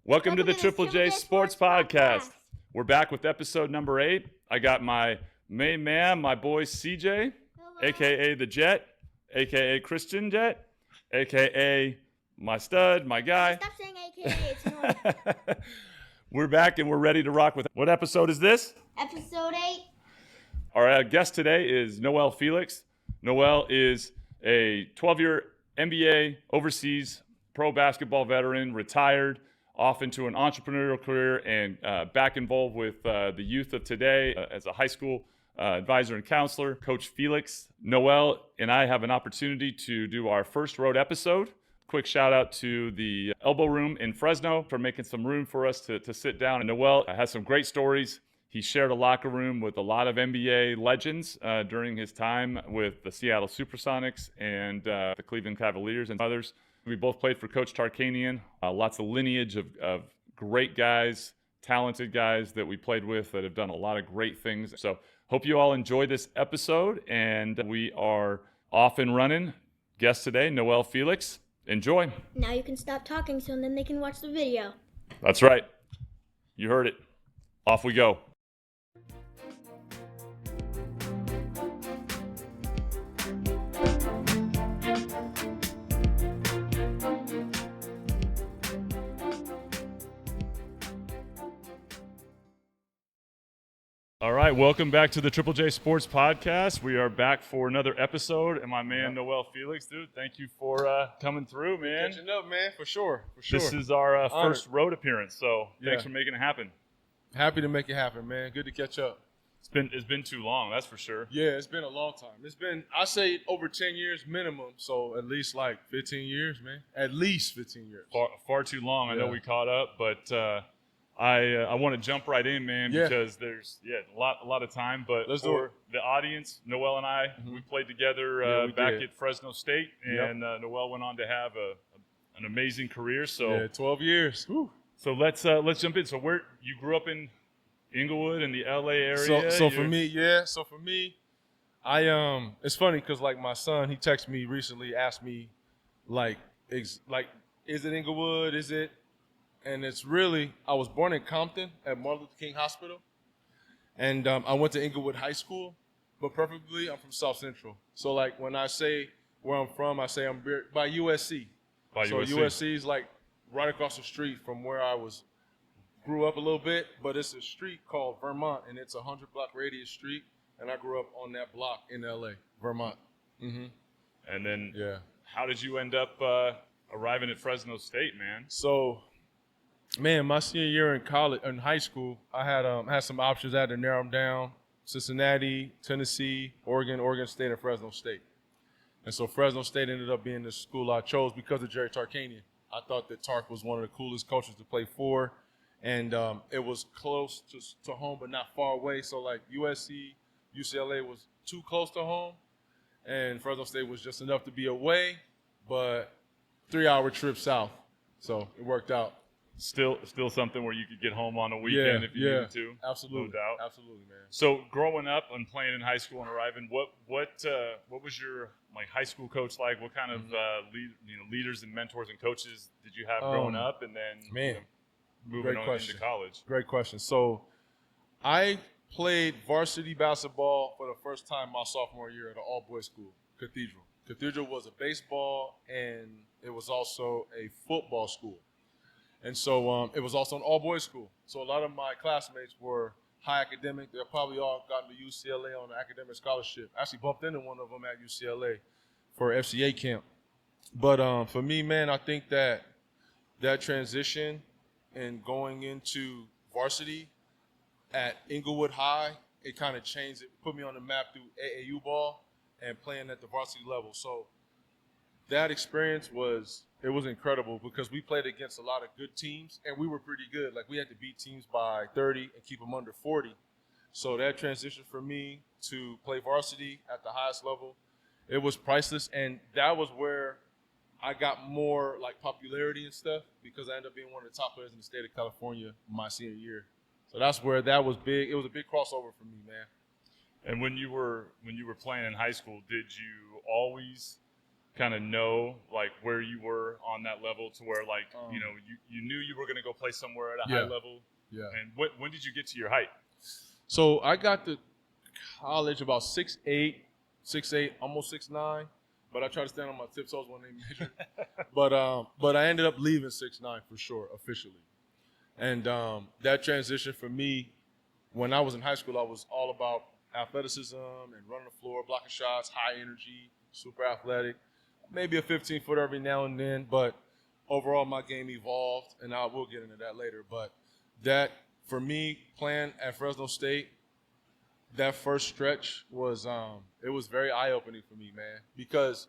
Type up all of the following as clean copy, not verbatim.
Welcome to the Triple J Sports Podcast. We're back with episode number 8. I got my main man, my boy CJ, a.k.a. The Jet, a.k.a. Christian Jet, a.k.a. my stud, my guy. Stop saying a.k.a. It's annoying. We're back and we're ready to rock with. What episode is this? Episode 8. Our guest today is Noel Felix. Noel is a 12-year NBA overseas pro basketball veteran, retired, off into an entrepreneurial career, and back involved with the youth of today as a high school advisor and counselor. Coach Felix, Noel, and I have an opportunity to do our first road episode. Quick shout out to the Elbow Room in Fresno for making some room for us to sit down. And Noel has some great stories. He shared a locker room with a lot of NBA legends during his time with the Seattle SuperSonics and the Cleveland Cavaliers and others. We both played for Coach Tarkanian. Lots of lineage of great guys, talented guys that we played with that have done a lot of great things. So hope you all enjoy this episode, and we are off and running. Guest today, Noel Felix. Enjoy. Now you can stop talking so then they can watch the video. That's right. You heard it. Off we go. All right, welcome back to the Triple J Sports Podcast. We are back for another episode, and my man Noel Felix, dude, thank you for coming through, man. Catching up, man, for sure. This is our first road appearance, so thanks for making it happen. Happy to make it happen, man. Good to catch up. It's been too long, that's for sure. Yeah, it's been a long time. It's been, I say, over 10 years minimum, so at least like 15 years, man. At least 15 years. Far too long. I know Yeah. we caught up, but I want to jump right in, man, because there's a lot of time. But for the audience, Noel and I, we played together back at Fresno State, and Noel went on to have an amazing career. So 12 years. Whew. So let's jump in. So where you grew up in Inglewood in the LA area? So for me, I it's funny because like my son, he texted me recently, asked me like is it Inglewood? Is it? And it's really, I was born in Compton at Martin Luther King Hospital. And I went to Inglewood High School, but perfectly, I'm from South Central. So like when I say where I'm from, I say I'm by USC. So USC is like right across the street from where I grew up a little bit, but it's a street called Vermont, and it's a 100-block radius street, and I grew up on that block in LA, Vermont. Mm-hmm. And then how did you end up arriving at Fresno State, man? So, man, my senior year in high school, I had some options. I had to narrow them down: Cincinnati, Tennessee, Oregon State, and Fresno State. And so Fresno State ended up being the school I chose because of Jerry Tarkanian. I thought that Tark was one of the coolest coaches to play for, and it was close to home but not far away. So like USC, UCLA was too close to home, and Fresno State was just enough to be away, but 3-hour trip south. So it worked out. Still something where you could get home on a weekend if you needed to. Absolutely, no doubt. Absolutely, man. So growing up and playing in high school and arriving, what was your like high school coach like? What kind of leaders and mentors and coaches did you have growing up, and then moving on into college? Great question. So I played varsity basketball for the first time my sophomore year at an all-boys school, Cathedral. Cathedral was a baseball and it was also a football school. And so it was also an all-boys school. So a lot of my classmates were high academic. They're probably all gotten to UCLA on an academic scholarship. I actually bumped into one of them at UCLA for FCA camp. But for me, man, I think that transition and going into varsity at Inglewood High, it kind of changed it, put me on the map through AAU ball and playing at the varsity level. So that experience was incredible because we played against a lot of good teams, and we were pretty good. Like, we had to beat teams by 30 and keep them under 40. So that transition for me to play varsity at the highest level, it was priceless, and that was where I got more, like, popularity and stuff because I ended up being one of the top players in the state of California my senior year. So that's where that was big. It was a big crossover for me, man. And when you were playing in high school, did you always kind of know like where you were on that level to where like you knew you were going to go play somewhere at a high level? Yeah. And when did you get to your height? So I got to college about 6'8", almost 6'9", but I try to stand on my tiptoes when they measure. But I ended up leaving 6'9" for sure, officially. And that transition for me, when I was in high school, I was all about athleticism and running the floor, blocking shots, high energy, super athletic, maybe a 15-footer every now and then. But overall, my game evolved, and I will get into that later. But that, for me, playing at Fresno State, that first stretch was it was very eye-opening for me, man, because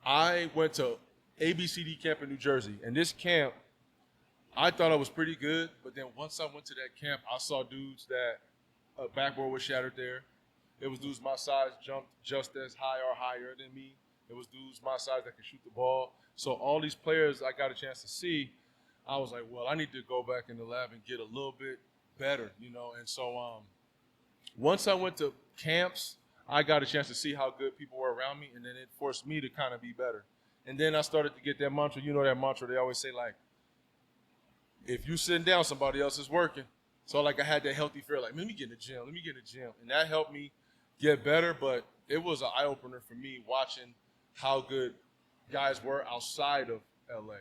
I went to ABCD camp in New Jersey, and this camp, I thought I was pretty good, but then once I went to that camp, I saw dudes that a backboard was shattered there. It was dudes my size jumped just as high or higher than me. It was dudes my size that could shoot the ball. So all these players I got a chance to see, I was like, well, I need to go back in the lab and get a little bit better, And so once I went to camps, I got a chance to see how good people were around me, and then it forced me to kind of be better. And then I started to get that mantra. That mantra they always say, like, if you sitting down, somebody else is working. So, like, I had that healthy fear, like, let me get in the gym. And that helped me get better, but it was an eye-opener for me watching how good guys were outside of L.A.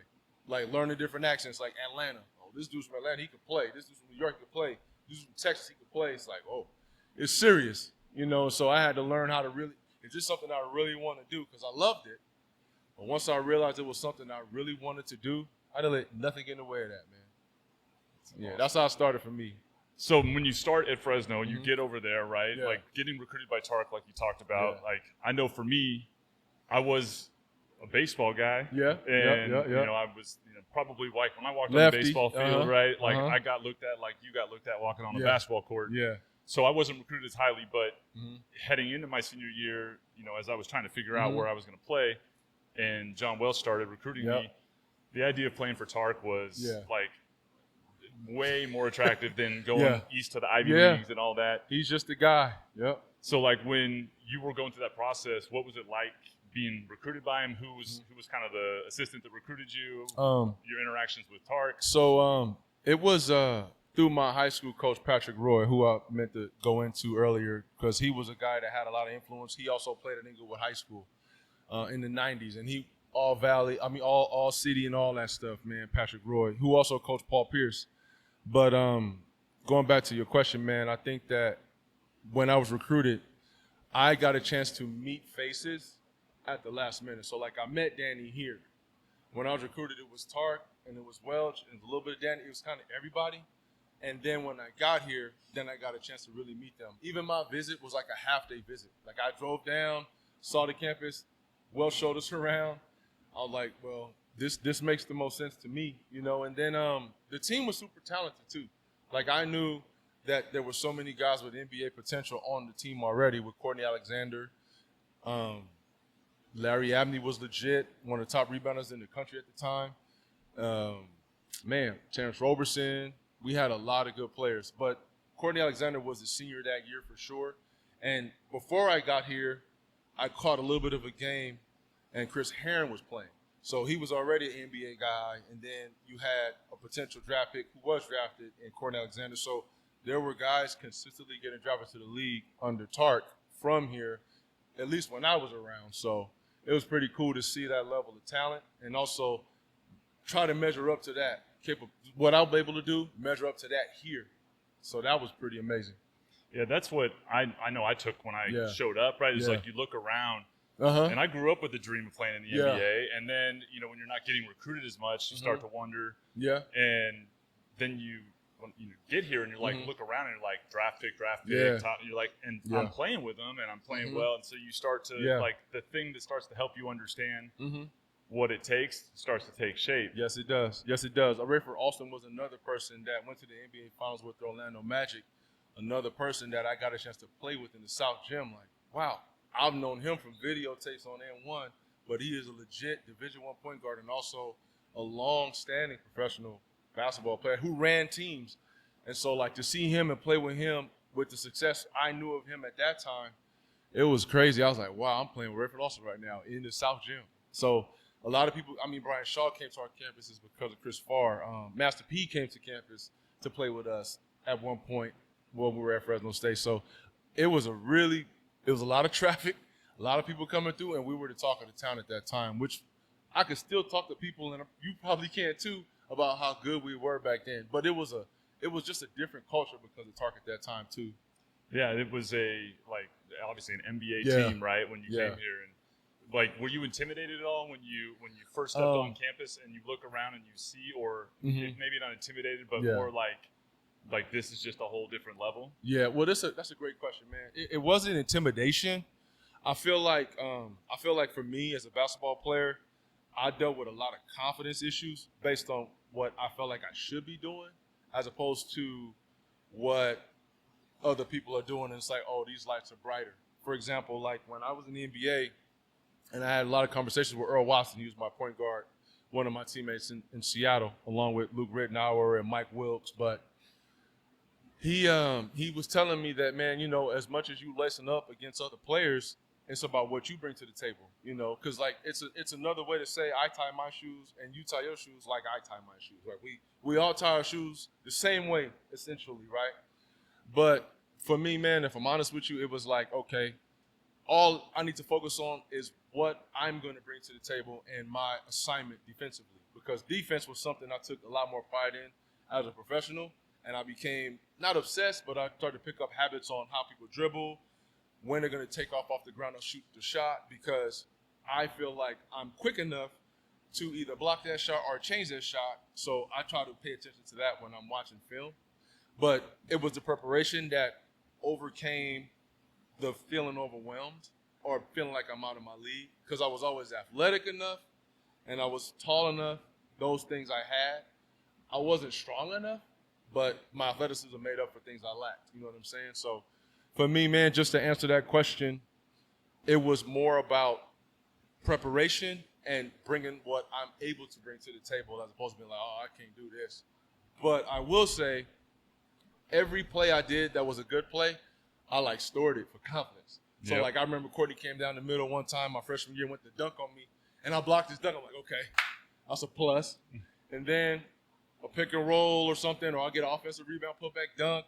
Like, learning different accents, like Atlanta. Oh, this dude's from Atlanta, he could play. This dude's from New York, he could play. This dude's from Texas, he could play. It's like, oh, it's serious, So I had to learn how to really, is this something I really want to do? Because I loved it. But once I realized it was something I really wanted to do, I didn't let nothing get in the way of that, man. Yeah, that's how it started for me. So when you start at Fresno, you get over there, right? Yeah. Like getting recruited by Tark, like you talked about. Yeah. Like I know for me, I was a baseball guy. Yeah. And I was probably like when I walked on the baseball field, right? Like I got looked at like you got looked at walking on a basketball court. Yeah. So I wasn't recruited as highly, but heading into my senior year, as I was trying to figure out where I was going to play, and John Wells started recruiting me, the idea of playing for Tark was like way more attractive than going east to the Ivy Leagues and all that. He's just the guy. Yep. So like when you were going through that process, what was it like being recruited by him? Who was kind of the assistant that recruited you? Your interactions with Tark? So it was through my high school coach, Patrick Roy, who I meant to go into earlier, because he was a guy that had a lot of influence. He also played at Inglewood High School in the 90s, and he all Valley, all city and all that stuff, man, Patrick Roy, who also coached Paul Pierce. But going back to your question, man, I think that when I was recruited, I got a chance to meet faces at the last minute. So, like, I met Danny here. When I was recruited, it was Tark, and it was Welch, and a little bit of Danny. It was kind of everybody. And then when I got here, then I got a chance to really meet them. Even my visit was like a half-day visit. Like, I drove down, saw the campus, Welch showed us around. I was like, well, this makes the most sense to me, And then the team was super talented too. Like I knew that there were so many guys with NBA potential on the team already with Courtney Alexander. Larry Abney was legit, one of the top rebounders in the country at the time. Terrence Roberson. We had a lot of good players, but Courtney Alexander was a senior that year for sure. And before I got here, I caught a little bit of a game, and Chris Herron was playing. So he was already an NBA guy, and then you had a potential draft pick who was drafted in Courtney Alexander. So there were guys consistently getting drafted to the league under Tark from here, at least when I was around. So it was pretty cool to see that level of talent and also try to measure up to that. What I'll be able to do, measure up to that here. So that was pretty amazing. Yeah, that's what I know I took when I showed up, right? It's like you look around. And I grew up with the dream of playing in the NBA. And then, when you're not getting recruited as much, you start to wonder. Yeah. And then when you get here and you're like, look around and you're like, draft pick, top, and you're like, and I'm playing with them and I'm playing well. And so you start to, like, the thing that starts to help you understand what it takes starts to take shape. Yes, it does. Yes, it does. Rayford Alston was another person that went to the NBA Finals with the Orlando Magic. Another person that I got a chance to play with in the South Gym. Like, wow. I've known him from videotapes on N1, but he is a legit Division I point guard and also a long-standing professional basketball player who ran teams. And so, like, to see him and play with him with the success I knew of him at that time, it was crazy. I was like, wow, I'm playing with Redford Lawson right now in the South Gym. So a lot of people, Brian Shaw came to our campuses because of Chris Farr. Master P came to campus to play with us at one point when we were at Fresno State. So it was a lot of traffic, a lot of people coming through, and we were the talk of the town at that time, which I could still talk to people, and you probably can too, about how good we were back then. But it was just a different culture because of Tark at that time too. Yeah, it was obviously an NBA team, right? When you came here, and were you intimidated at all when you first stepped on campus and you look around and you see, or maybe not intimidated, but more like this is just a whole different level? Yeah, well, that's a great question, man. It wasn't intimidation. I feel like for me as a basketball player, I dealt with a lot of confidence issues based on what I felt like I should be doing, as opposed to what other people are doing. And it's like, oh, these lights are brighter. For example, like when I was in the NBA, and I had a lot of conversations with Earl Watson. He was my point guard, one of my teammates in Seattle, along with Luke Rittenauer and Mike Wilkes. But he was telling me that, man, as much as you lacing up against other players, it's about what you bring to the table, because like it's another way to say I tie my shoes and you tie your shoes like I tie my shoes. Right? We all tie our shoes the same way, essentially, right? But for me, man, if I'm honest with you, it was like, okay, all I need to focus on is what I'm going to bring to the table and my assignment defensively, because defense was something I took a lot more pride in as a professional, and I became not obsessed, but I started to pick up habits on how people dribble, when they're going to take off the ground and shoot the shot, because I feel like I'm quick enough to either block that shot or change that shot, so I try to pay attention to that when I'm watching film. But it was the preparation that overcame the feeling overwhelmed or feeling like I'm out of my league, because I was always athletic enough and I was tall enough. Those things I had. I wasn't strong enough, but my athleticism made up for things I lacked. You know what I'm saying? So for me, man, just to answer that question, it was more about preparation and bringing what I'm able to bring to the table, as opposed to being like, oh, I can't do this. But I will say, every play I did that was a good play, I stored it for confidence. So I remember Courtney came down the middle one time my freshman year, went to dunk on me, and I blocked his dunk. I'm like, okay, that's a plus. And then a pick and roll or something, or I'll get an offensive rebound, put back dunk.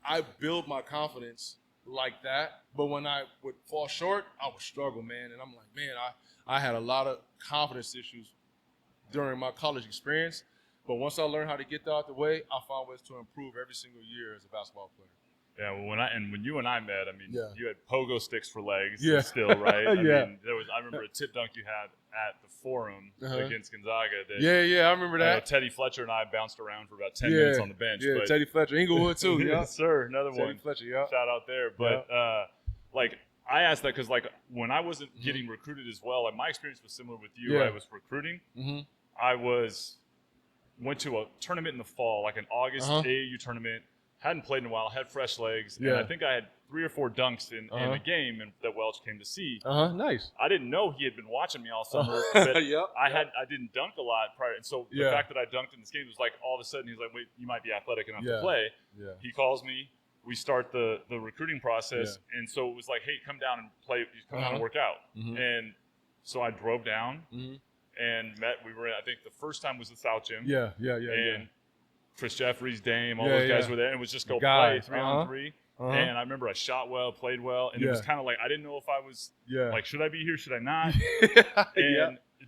I build my confidence like that. But when I would fall short, I would struggle, man. And I'm like, man, I had a lot of confidence issues during my college experience. But once I learned how to get that out the way, I found ways to improve every single year as a basketball player. Yeah, well, when you and I met, you had pogo sticks for legs still, right? I remember a tip dunk you had at the Forum against Gonzaga. I remember that. Teddy Fletcher and I bounced around for about 10 minutes on the bench. Yeah, but, Teddy Fletcher, Inglewood too. Yeah, yes, sir, another Teddy one. Fletcher, yeah. Shout out there. But I asked that because when I wasn't getting recruited as well, my experience was similar with you. I was recruiting. I went to a tournament in the fall, like an August AAU tournament. Hadn't played in a while, had fresh legs, and I think I had 3 or 4 dunks in the game that Welch came to see. Nice. I didn't know he had been watching me all summer, but I didn't dunk a lot prior, and so the fact that I dunked in this game was like all of a sudden he's like, wait, you might be athletic enough to play. Yeah. He calls me, we start the recruiting process, and so it was like, hey, come down and play, come down and work out, and so I drove down and met. We were, I think the first time was the South Gym. And Chris Jeffries, Dame, all those guys were there, and it was just go play 3-on-3. And I remember I shot well, played well, and it was kind of like I didn't know if I was like, should I be here, should I not?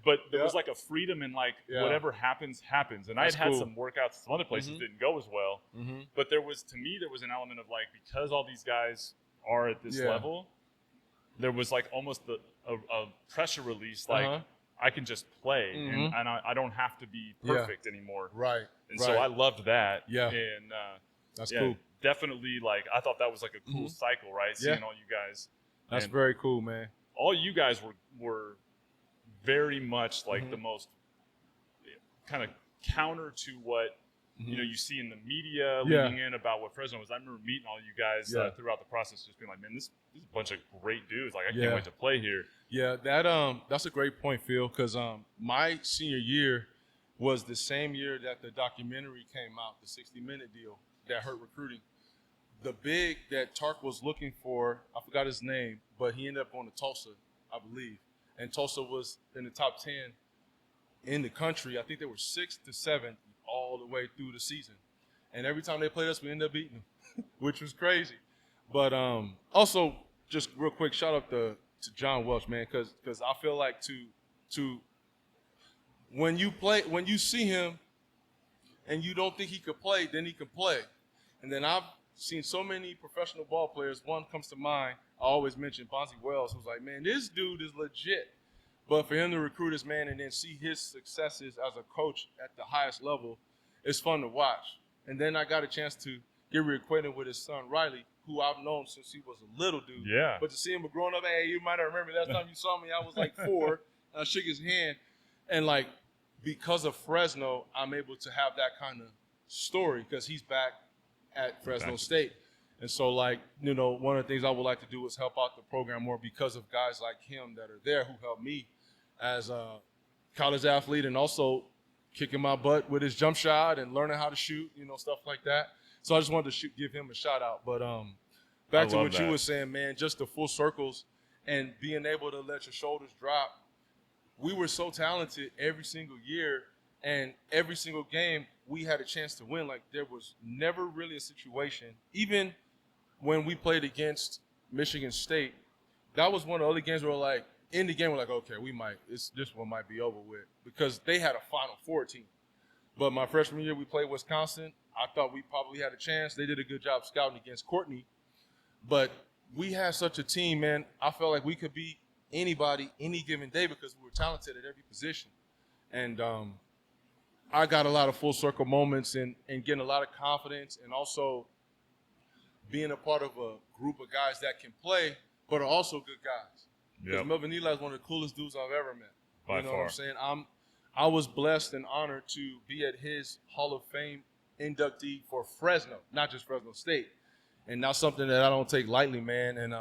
But there was like a freedom in whatever happens, happens. And I had some workouts, some other places didn't go as well, but there was an element of because all these guys are at this level, there was almost a pressure release, I can just play, and I don't have to be perfect anymore. Right. And so I loved that. Yeah. And that's cool. Definitely, I thought that was a cool cycle, right? Seeing all you guys. That's very cool, man. All you guys were very much the most kind of counter to what you see in the media leading in about what Fresno was. I remember meeting all you guys throughout the process, just being like, man, this is a bunch of great dudes. I can't wait to play here. Yeah, that's a great point, Phil, because my senior year was the same year that the documentary came out, the 60-minute deal that hurt recruiting. the big that Tark was looking for, I forgot his name, but he ended up going to Tulsa, I believe. And Tulsa was in the top 10 in the country. I think they were 6th to 7th all the way through the season. And every time they played us, we ended up beating them, which was crazy. But also, just real quick, shout out to John Welch, man, because I feel like to when you see him and you don't think he could play, then he can play. And then I've seen so many professional ball players. One comes to mind. I always mention Bonzi Wells, who's like, man, this dude is legit. But for him to recruit his man and then see his successes as a coach at the highest level, it's fun to watch. And then I got a chance to get reacquainted with his son, Riley, who I've known since he was a little dude. Yeah. But to see him growing up, hey, you might not remember last time you saw me, I was like 4. And I shook his hand. And, like, because of Fresno, I'm able to have that kind of story because he's back at Fresno State. And so, like, you know, one of the things I would like to do is help out the program more because of guys like him that are there who helped me as a college athlete and also kicking my butt with his jump shot and learning how to shoot, you know, stuff like that. So I just wanted to give him a shout out. But back to what you were saying, man, just the full circles and being able to let your shoulders drop. We were so talented every single year, and every single game we had a chance to win. Like, there was never really a situation, even when we played against Michigan State, that was one of the other games where, like, in the game, we're like, okay, this one might be over with because they had a Final Four team. But my freshman year, we played Wisconsin. I thought we probably had a chance. They did a good job scouting against Courtney. But we had such a team, man. I felt like we could beat anybody any given day because we were talented at every position. And I got a lot of full circle moments and getting a lot of confidence and also being a part of a group of guys that can play but are also good guys. Because Melvin Eli is one of the coolest dudes I've ever met. By you know far. what I'm saying? I was blessed and honored to be at his Hall of Fame inductee for Fresno, not just Fresno State. And that's something that I don't take lightly, man. And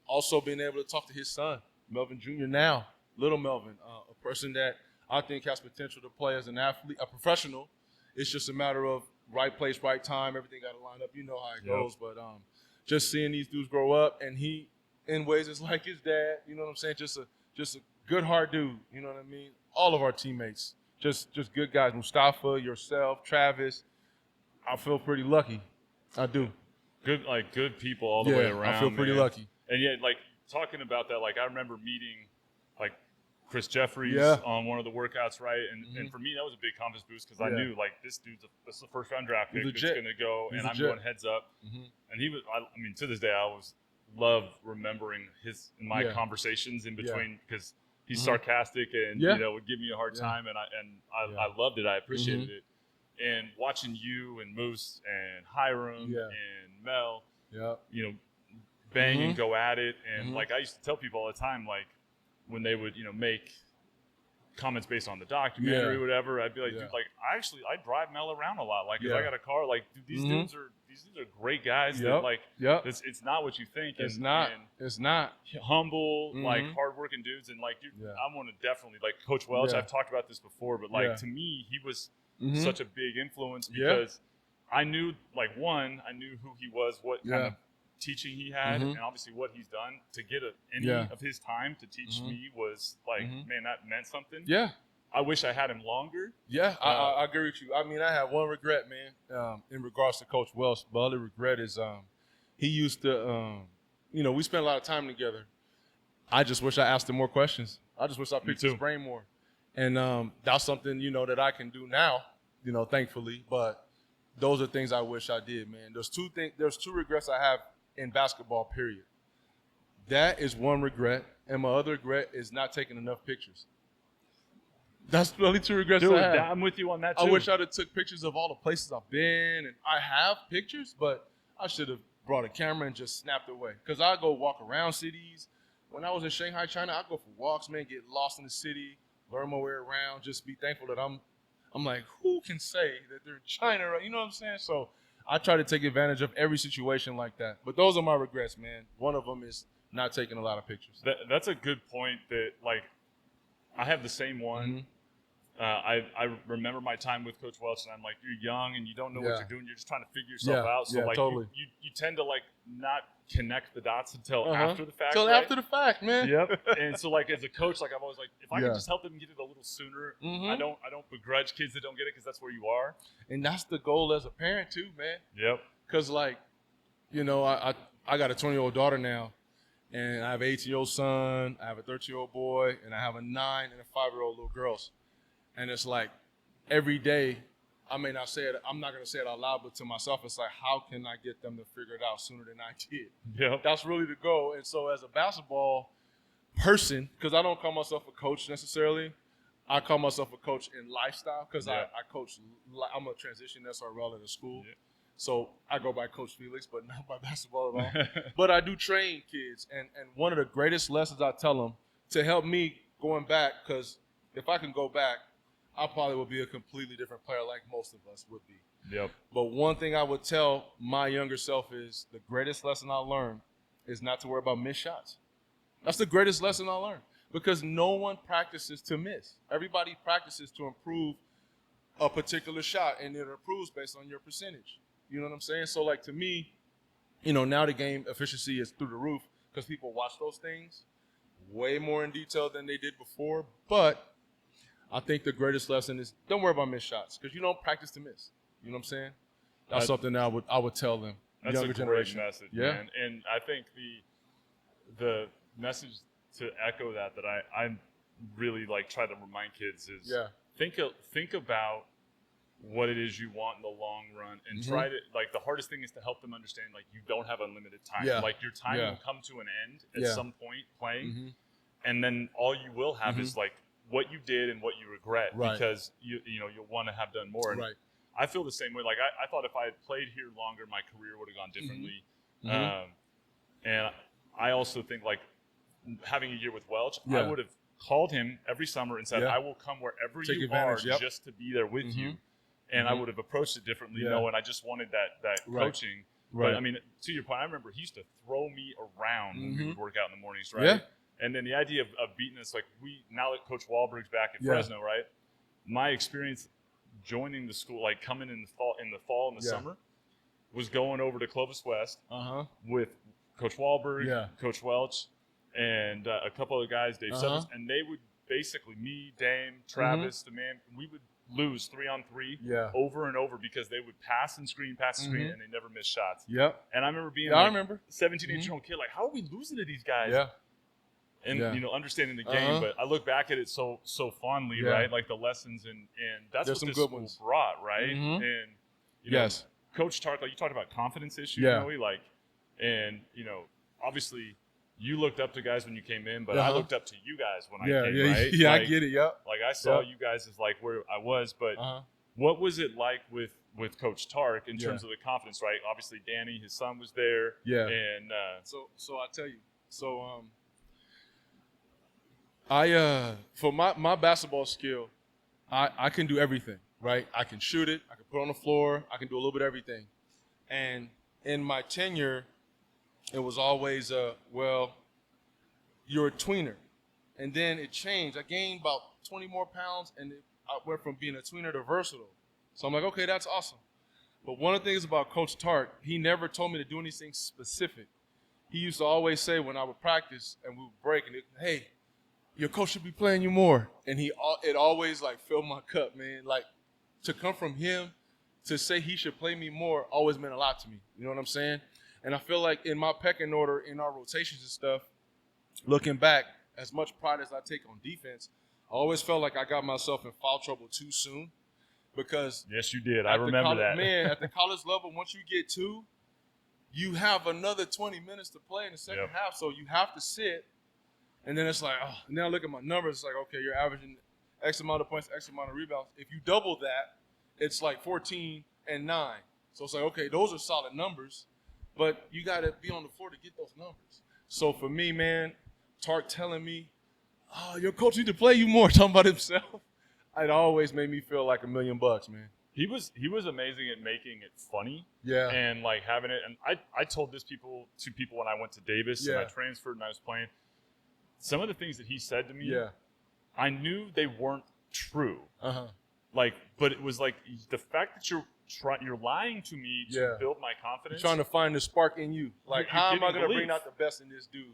also being able to talk to his son, Melvin Jr. now, little Melvin, a person that I think has potential to play as an athlete, a professional. It's just a matter of right place, right time. Everything got to line up. You know how it goes. But just seeing these dudes grow up, and he, in ways, is like his dad. You know what I'm saying? Just a good heart dude. You know what I mean? All of our teammates, just good guys. Mustafa, yourself, Travis. I feel pretty lucky. I do. Good people all the way around. I feel pretty lucky. And yet, like, talking about that, like, I remember meeting, like, Chris Jeffries on one of the workouts, right? And for me, that was a big confidence boost because I knew, like, this is the first-round draft pick that's going to go, and I'm going heads up. And he was, I mean, to this day, I always love remembering my conversations in between because he's sarcastic and, you know, would give me a hard time, and I loved it. I appreciated it. And watching you and Moose and Hiram and Mel, you know, bang and go at it. And, like, I used to tell people all the time, like, when they would, you know, make comments based on the documentary or whatever, I'd be like, dude, like, I drive Mel around a lot. Like, if I got a car, like, dude, these dudes are great guys. That, like, it's not what you think. It's not humble, like, hardworking dudes. And, like, dude, I want to definitely, like, Coach Welch, I've talked about this before, but, like, to me, he was such a big influence because I knew, like, one, I knew who he was, what kind of teaching he had, and obviously what he's done. To get any of his time to teach me was, like, man, that meant something. Yeah. I wish I had him longer. Yeah, I agree with you. I mean, I have one regret, man, in regards to Coach Welch. The other regret is he used to, you know, we spent a lot of time together. I just wish I asked him more questions. I just wish I picked his brain more. And that's something, you know, that I can do now, you know, thankfully. But those are things I wish I did, man. There's two regrets I have in basketball, period. That is one regret. And my other regret is not taking enough pictures. That's the only two regrets I have. I'm with you on that, too. I wish I'd have took pictures of all the places I've been. And I have pictures, but I should have brought a camera and just snapped away. Because I go walk around cities. When I was in Shanghai, China, I go for walks, man, get lost in the city, learn my way around, just be thankful that I'm like, who can say that they're in China, right? You know what I'm saying? So I try to take advantage of every situation like that. But those are my regrets, man. One of them is not taking a lot of pictures. That's a good point that, like, I have the same one. I remember my time with Coach Welch, and I'm like, you're young and you don't know what Yeah. you're doing. You're just trying to figure yourself out. So like totally. you tend to like not connect the dots until after the fact. Till right? after the fact, man. Yep. And so like as a coach, like I'm always like, if I Yeah. can just help them get it a little sooner, Mhm. I don't begrudge kids that don't get it because that's where you are. And that's the goal as a parent too, man. Yep. Because like, you know, I got a 20-year-old daughter now, and I have an 18-year-old son, I have a 13-year-old boy, and I have a 9 and a 5-year-old little girls. And it's like every day, I may not say it, I'm not gonna say it out loud, but to myself, it's like, how can I get them to figure it out sooner than I did? Yep. That's really the goal. And so as a basketball person, because I don't call myself a coach necessarily, I call myself a coach in lifestyle because Yeah. I coach, I'm a transition SRL at a school. Yeah. So I go by Coach Felix, but not by basketball at all. But I do train kids. And one of the greatest lessons I tell them to help me going back, because if I can go back, I probably would be a completely different player like most of us would be. Yep. But one thing I would tell my younger self is the greatest lesson I learned is not to worry about missed shots. That's the greatest lesson I learned because no one practices to miss. Everybody practices to improve a particular shot, and it improves based on your percentage. You know what I'm saying? So, like, to me, you know, now the game efficiency is through the roof because people watch those things way more in detail than they did before. But I think the greatest lesson is don't worry about missed shots because you don't practice to miss. You know what I'm saying? That's something that I would tell them. That's younger a great generation. message, Yeah. man. And I think the message to echo that I really like try to remind kids is think about what it is you want in the long run and try to like the hardest thing is to help them understand like you don't have unlimited time. Yeah. Like your time will come to an end at some point playing, and then all you will have is like what you did and what you regret because you'll want to have done more. And I feel the same way. Like I thought if I had played here longer, my career would have gone differently. And I also think like having a year with Welch, I would have called him every summer and said, I will come wherever Take you advantage, are just to be there with you. And I would have approached it differently knowing I just wanted that coaching. But I mean, to your point, I remember he used to throw me around when we would work out in the mornings, right? Yeah. And then the idea of beating us, like now that Coach Wahlberg's back at Fresno, right? My experience joining the school, like coming in the fall and the summer, was going over to Clovis West with Coach Wahlberg, Coach Welch, and a couple other guys, Dave Severs, and they would basically, me, Dame, Travis, the man, we would lose 3-on-3 over and over because they would pass and screen, and they never missed shots. Yep. And I remember being I like remember. 17, 18-year-old kid, like, how are we losing to these guys? Yeah. And understanding the game, but I look back at it so fondly, right? Like the lessons, and that's There's what this some good school ones. brought, right? And you know, Coach Tark, like you talked about confidence issues, Noe, like, and obviously you looked up to guys when you came in, but I looked up to you guys when I came, right? Yeah, like, I get it. Yep. Like I saw you guys as like where I was, but what was it like with Coach Tark in terms of the confidence, right? Obviously, Danny, his son, was there. Yeah. And so I tell you, I for my basketball skill, I can do everything, right? I can shoot it, I can put it on the floor, I can do a little bit of everything. And in my tenure, it was always well, you're a tweener. And then it changed. I gained about 20 more pounds, and I went from being a tweener to versatile. So I'm like, okay, that's awesome. But one of the things about Coach Tark, he never told me to do anything specific. He used to always say when I would practice and we would break, and hey, your coach should be playing you more. And it always like filled my cup, man. Like to come from him to say he should play me more always meant a lot to me. You know what I'm saying? And I feel like in my pecking order, in our rotations and stuff, looking back, as much pride as I take on defense, I always felt like I got myself in foul trouble too soon. Because yes, you did. I remember that. Man, at the college level, once you get 2, you have another 20 minutes to play in the second half. So you have to sit. And then it's like, oh, and then I look at my numbers. It's like, okay, you're averaging X amount of points, X amount of rebounds. If you double that, it's like 14 and 9. So it's like, okay, those are solid numbers. But you got to be on the floor to get those numbers. So for me, man, Tark telling me, oh, your coach need to play you more, talking about himself. It always made me feel like $1 million, man. He was amazing at making it funny. Yeah. And like having it. And I told this to people when I went to Davis and I transferred and I was playing. Some of the things that he said to me, I knew they weren't true. Uh-huh. Like, but it was like the fact that you're lying to me to build my You're confidence. trying to find the spark in you. Like, You're how am I giving going to belief. bring out the best in this dude?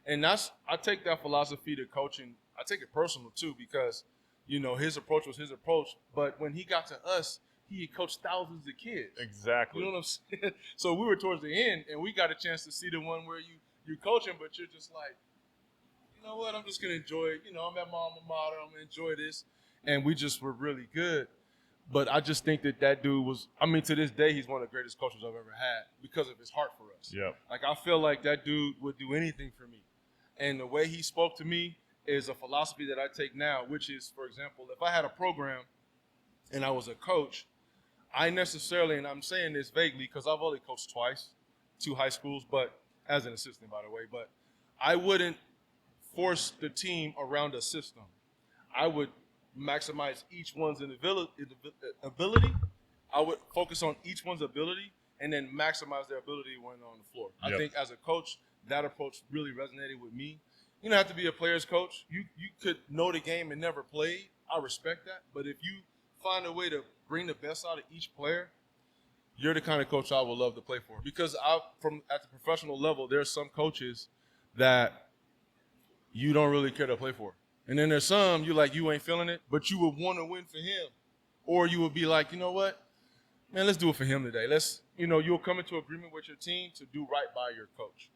And I take that philosophy to coaching. I take it personal too, because, you know, his approach was his approach. But when he got to us, he had coached thousands of kids. Exactly. You know what I'm saying? So we were towards the end, and we got a chance to see the one where you're coaching, but you're just like, you know what? I'm just going to enjoy it. You know, I'm at my alma mater. I'm going to enjoy this. And we just were really good. But I just think that dude was, I mean, to this day, he's one of the greatest coaches I've ever had because of his heart for us. Yeah. Like, I feel like that dude would do anything for me. And the way he spoke to me is a philosophy that I take now, which is, for example, if I had a program and I was a coach, I necessarily, and I'm saying this vaguely because I've only coached twice, 2 high schools, but as an assistant, by the way, but I wouldn't force the team around a system. I would maximize each one's ability. I would focus on each one's ability and then maximize their ability when on the floor. I think as a coach, that approach really resonated with me. You don't have to be a player's coach. You could know the game and never play. I respect that. But if you find a way to bring the best out of each player, you're the kind of coach I would love to play for. Because at the professional level, there's some coaches that you don't really care to play for. And then there's some you ain't feeling it, but you would want to win for him. Or you would be like, you know what? Man, let's do it for him today. You'll come into agreement with your team to do right by your coach.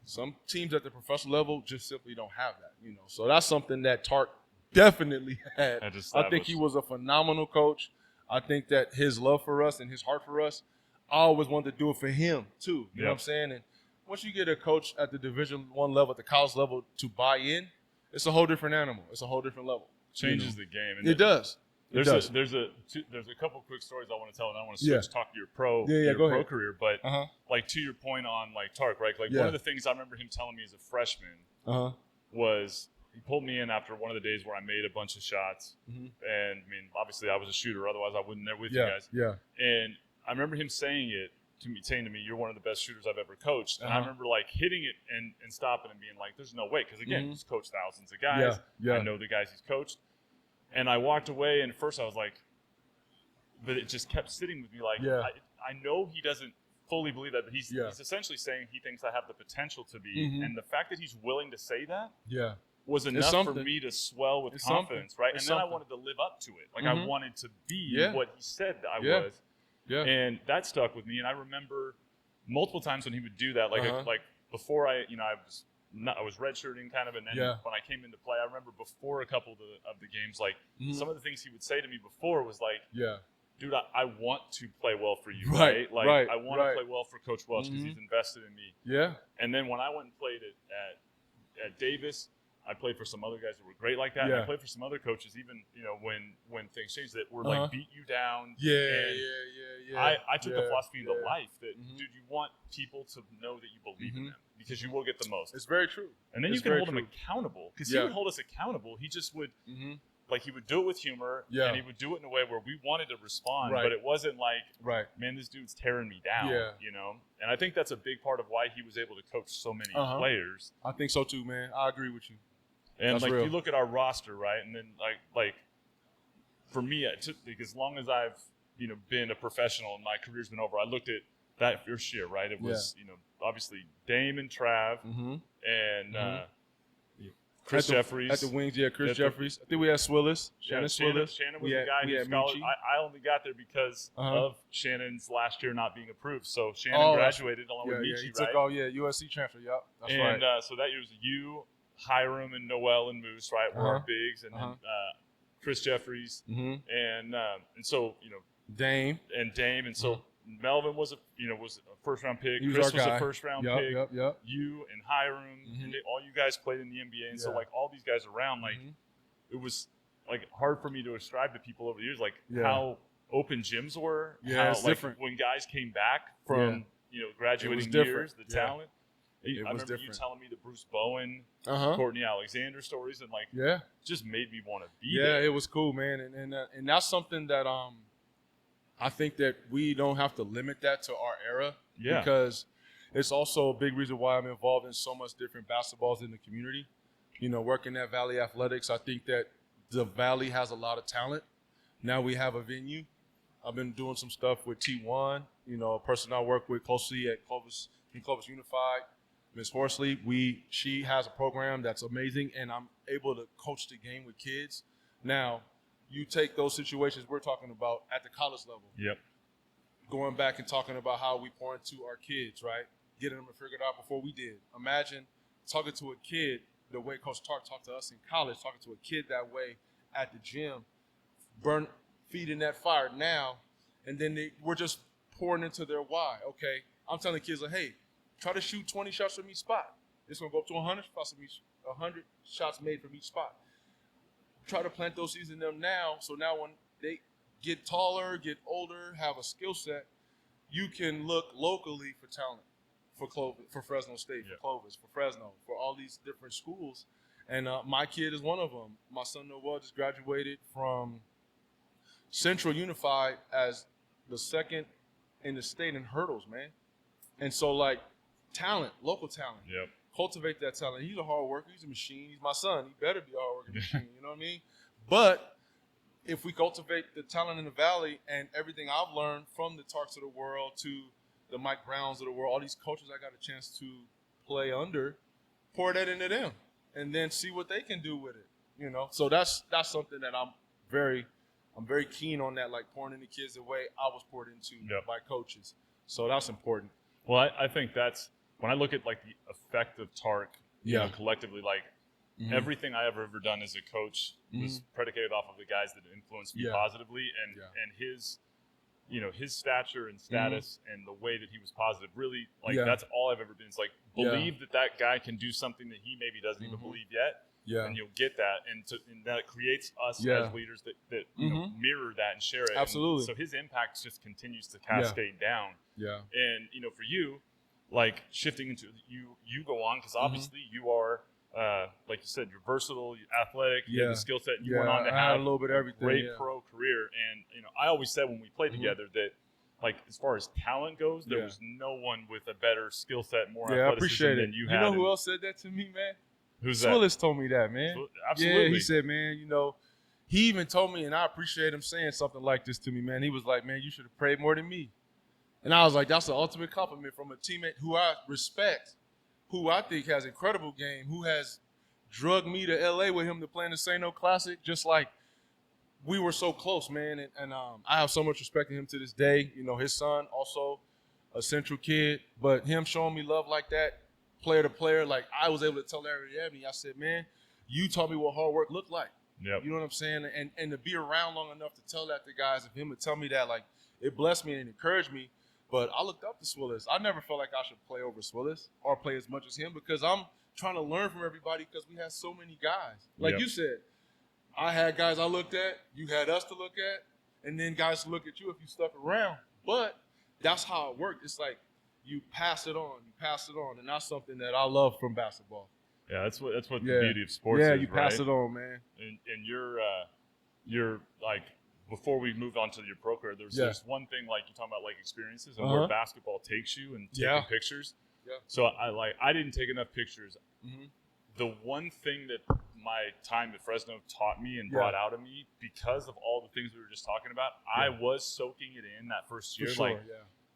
Some teams at the professional level just simply don't have that, So that's something that Tark definitely had. I think he was a phenomenal coach. I think that his love for us and his heart for us, I always wanted to do it for him too. You know what I'm saying? And once you get a coach at the Division I level, at the college level, to buy in, it's a whole different animal. It's a whole different level. Changes the game. And it does. There's a couple quick stories I want to tell, and I want to talk to your pro career. But like to your point on like Tark, right? Like one of the things I remember him telling me as a freshman was he pulled me in after one of the days where I made a bunch of shots, and I mean obviously I was a shooter, otherwise I wouldn't there with you guys. Yeah. And I remember him saying to me, you're one of the best shooters I've ever coached. And I remember like hitting it and stopping and being like, there's no way. Because again, he's coached thousands of guys. I know the guys he's coached. And I walked away, and at first I was like, but it just kept sitting with me like, I know he doesn't fully believe that, but he's essentially saying he thinks I have the potential to be. And the fact that he's willing to say that was enough for me to swell with confidence, right? And then I wanted to live up to it. Like I wanted to be what he said that I was. Yeah. And that stuck with me. And I remember multiple times when he would do that, like before I was redshirting kind of, and then when I came into play, I remember before a couple of the games, like some of the things he would say to me before was like, dude, I want to play well for you, right? Like I want to play well for Coach Welch because he's invested in me. Yeah. And then when I went and played at Davis, I played for some other guys that were great like that. And I played for some other coaches, even when things changed, that were like beat you down. I took the philosophy into life that dude, you want people to know that you believe in them because you will get the most. It's very true. And then you can hold them accountable because he would hold us accountable. He just would like he would do it with humor and he would do it in a way where we wanted to respond, but it wasn't like, man, this dude's tearing me down, And I think that's a big part of why he was able to coach so many players. I think so too, man. I agree with you. And that's like real. if you look at our roster, right, and then like for me, as long as I've been a professional and my career's been over, I looked at that first year, right? It was obviously Dame and Trav and Chris Jeffries at the wings. Chris Jeffries. I think we had Swillis. Shannon Swillis. Shannon was the guy who scholar. I only got there because of Shannon's last year not being approved. So Shannon graduated along with Michi, he took USC transfer. Yep, that's right. And so that year was you, Hiram, and Noel and Moose, right? Were our bigs, and then Chris Jeffries, and so Dame, and so Melvin was a first round pick. Chris was a first round pick. Yep. You and Hiram, and all you guys played in the NBA, and so like all these guys around, like it was like hard for me to describe to people over the years, like how open gyms were. Yeah, how, it's like, different. When guys came back from graduating years, the talent. I remember different. you telling me the Bruce Bowen, Courtney Alexander stories, and just made me want to be there. Yeah, it was cool, man, and that's something that I think that we don't have to limit that to our era because it's also a big reason why I'm involved in so much different basketballs in the community. Working at Valley Athletics, I think that the Valley has a lot of talent. Now we have a venue. I've been doing some stuff with T1, a person I work with closely at Clovis Unified, Ms. Horsley. She has a program that's amazing, and I'm able to coach the game with kids. Now, you take those situations we're talking about at the college level. Yep. Going back and talking about how we pour into our kids, right? Getting them to figure it out before we did. Imagine talking to a kid the way Coach Tark talked to us in college, talking to a kid that way at the gym, feeding that fire now, and then we're just pouring into their why. Okay, I'm telling kids, like, hey, try to shoot 20 shots from each spot. It's going to go up to 100 shots made from each spot. Try to plant those seeds in them now, so now when they get taller, get older, have a skill set, you can look locally for talent for Fresno State, for Clovis, for Fresno, for all these different schools. And my kid is one of them. My son Noel just graduated from Central Unified as the second in the state in hurdles, man. And so, like, talent, local talent. Yep. Cultivate that talent. He's a hard worker. He's a machine. He's my son. He better be a hard working machine. You know what I mean? But if we cultivate the talent in the Valley and everything I've learned from the Tarks of the world to the Mike Browns of the world, all these coaches I got a chance to play under, pour that into them and then see what they can do with it. So that's something that I'm very keen on, that, like, pouring into kids the way I was poured into by coaches. So that's important. Well, I think that's when I look at, like, the effect of Tark, collectively, like, everything I ever done as a coach was predicated off of the guys that influenced me positively, and his, his stature and status and the way that he was positive. Really, like, that's all I've ever been. It's like, believe that guy can do something that he maybe doesn't even believe yet. Yeah. And you'll get that, and that creates us as leaders that mirror that and share it. Absolutely. And so his impact just continues to cascade down. Yeah. And for you, like, shifting into you go on, because obviously you are, like you said, you're versatile, you're athletic, you have the skill set. You went on to have a little bit of everything. Great pro career, and I always said when we played together that, like, as far as talent goes, there was no one with a better skill set, more athleticism than you had. You know who else said that to me, man? Who's that? Swillis told me that, man. Absolutely. Yeah, he said, man, he even told me, and I appreciate him saying something like this to me, man. He was like, man, you should have prayed more than me. And I was like, that's the ultimate compliment from a teammate who I respect, who I think has incredible game, who has drugged me to L.A. with him to play in the St. No Classic, just like we were so close, man. And I have so much respect for him to this day. His son, also a Central kid, but him showing me love like that, player to player, like, I was able to tell Larry Abney, I said, man, you taught me what hard work looked like. Yep. You know what I'm saying? And to be around long enough to tell that to guys, of him to tell me that, like, it blessed me and encouraged me. But I looked up to Swillis. I never felt like I should play over Swillis or play as much as him, because I'm trying to learn from everybody, because we had so many guys. Like you said, I had guys I looked at, you had us to look at, and then guys to look at you if you stuck around. But that's how it worked. It's like, you pass it on, and that's something that I love from basketball. Yeah, that's what the beauty of sports is, Yeah, you pass it on, man. And you're like, before we moved on to your pro career, there's one thing, like, you're talking about, like, experiences and where basketball takes you and taking pictures. Yeah. So I didn't take enough pictures. The one thing that my time at Fresno taught me and brought out of me, because of all the things we were just talking about, I was soaking it in that first year. For sure,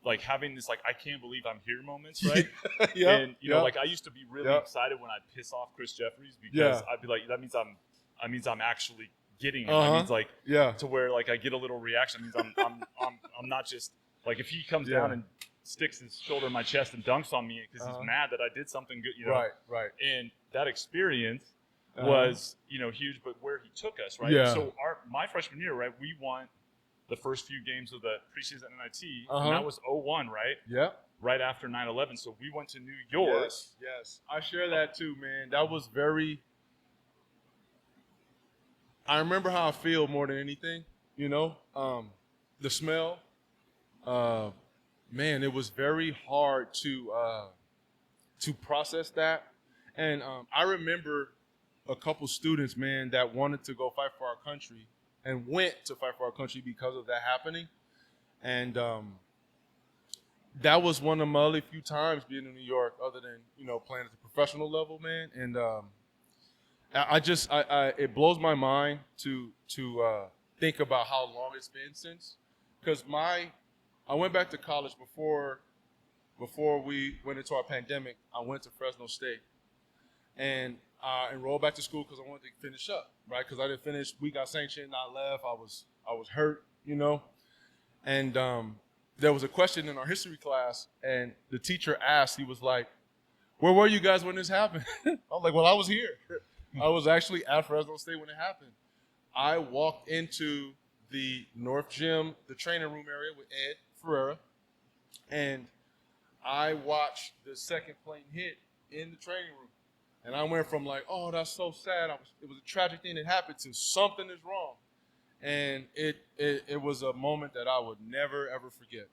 like having this, like, I can't believe I'm here moments, right? And like, I used to be really excited when I'd piss off Chris Jeffries, because I'd be like, that means I'm actually getting him. That means, like, to where, like, I get a little reaction. That means I'm not just, like, if he comes down and sticks his shoulder in my chest and dunks on me because he's mad that I did something good, Right. And that experience was, huge, but where he took us, right? Yeah. So my freshman year, right, we won the first few games of the preseason NIT, and that was 0-1, right? Yeah. Right after 9/11, so we went to New York. Yes. I share that too, man. That was very. I remember how I feel more than anything. The smell. Man, it was very hard to process that, and I remember a couple students, man, that wanted to go fight for our country and went to fight for our country because of that happening. And that was one of my only few times being in New York, other than, playing at the professional level, man. And It blows my mind to think about how long it's been since, because I went back to college before we went into our pandemic. I went to Fresno State and enrolled back to school because I wanted to finish up, right? Because I didn't finish. We got sanctioned, I left. I was hurt, and there was a question in our history class, and the teacher asked. He was like, "Where were you guys when this happened?" I was like, "Well, I was here. I was actually at Fresno State when it happened." I walked into the North Gym, the training room area with Ed Ferreira, and I watched the second plane hit in the training room. And I went from like, "Oh, that's so sad. It was a tragic thing that happened," to "something is wrong." And it was a moment that I would never, ever forget.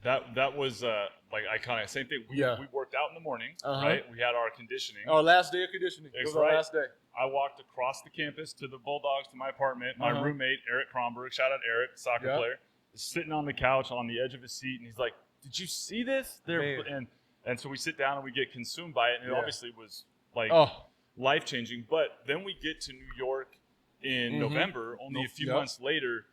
That was like iconic. Same thing. We worked out in the morning, right? We had our conditioning. Our last day of conditioning. It was our last day. I walked across the campus to the Bulldogs, to my apartment. My roommate, Eric Kronberg, shout out Eric, soccer player, is sitting on the couch on the edge of his seat, and he's like, "Did you see this?" And so we sit down and we get consumed by it, and it obviously was like life-changing. But then we get to New York in November, only a few months later,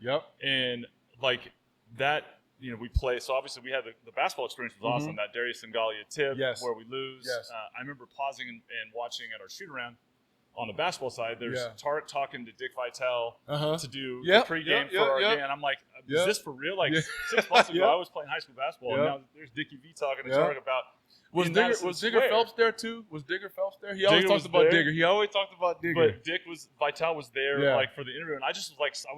and like that, we play. So obviously we had the basketball experience was awesome. That Darius Ngalia tip where we lose. I remember pausing and watching at our shoot-around. On the basketball side, there's Tark talking to Dick Vitale to do the pregame for our game. And I'm like, is this for real? Like 6 months ago, I was playing high school basketball, and now there's Dickie V talking to Tark about. Was Digger Phelps there too? Was Digger Phelps there? He always talked about Digger. He always talked about Digger. But Vitale was there like for the interview, and I was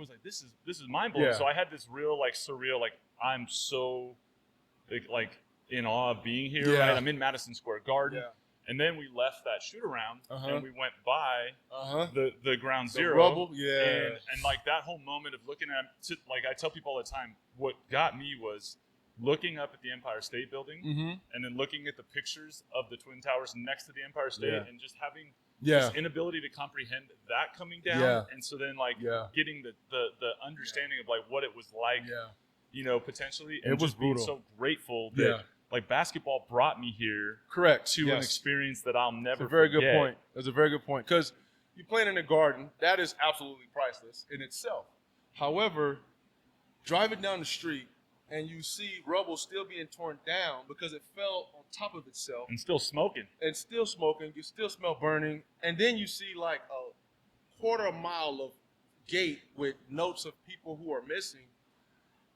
like, this is mind blowing. So I had this real like surreal, like I'm so like in awe of being here. Right? I'm in Madison Square Garden. And then we left that shoot around and we went by the ground zero. The rubble, and like that whole moment of looking at, like I tell people all the time, what got me was looking up at the Empire State Building and then looking at the pictures of the Twin Towers next to the Empire State and just having this inability to comprehend that coming down. And so then like getting the understanding of like what it was like, potentially. And it was just being brutal. so grateful that like basketball brought me here to an experience that I'll never forget. That's a very good point. That's a very good point. Because you playing in the Garden, that is absolutely priceless in itself. However, driving down the street and you see rubble still being torn down because it fell on top of itself. And still smoking. You still smell burning. And then you see like a quarter mile of gate with notes of people who are missing.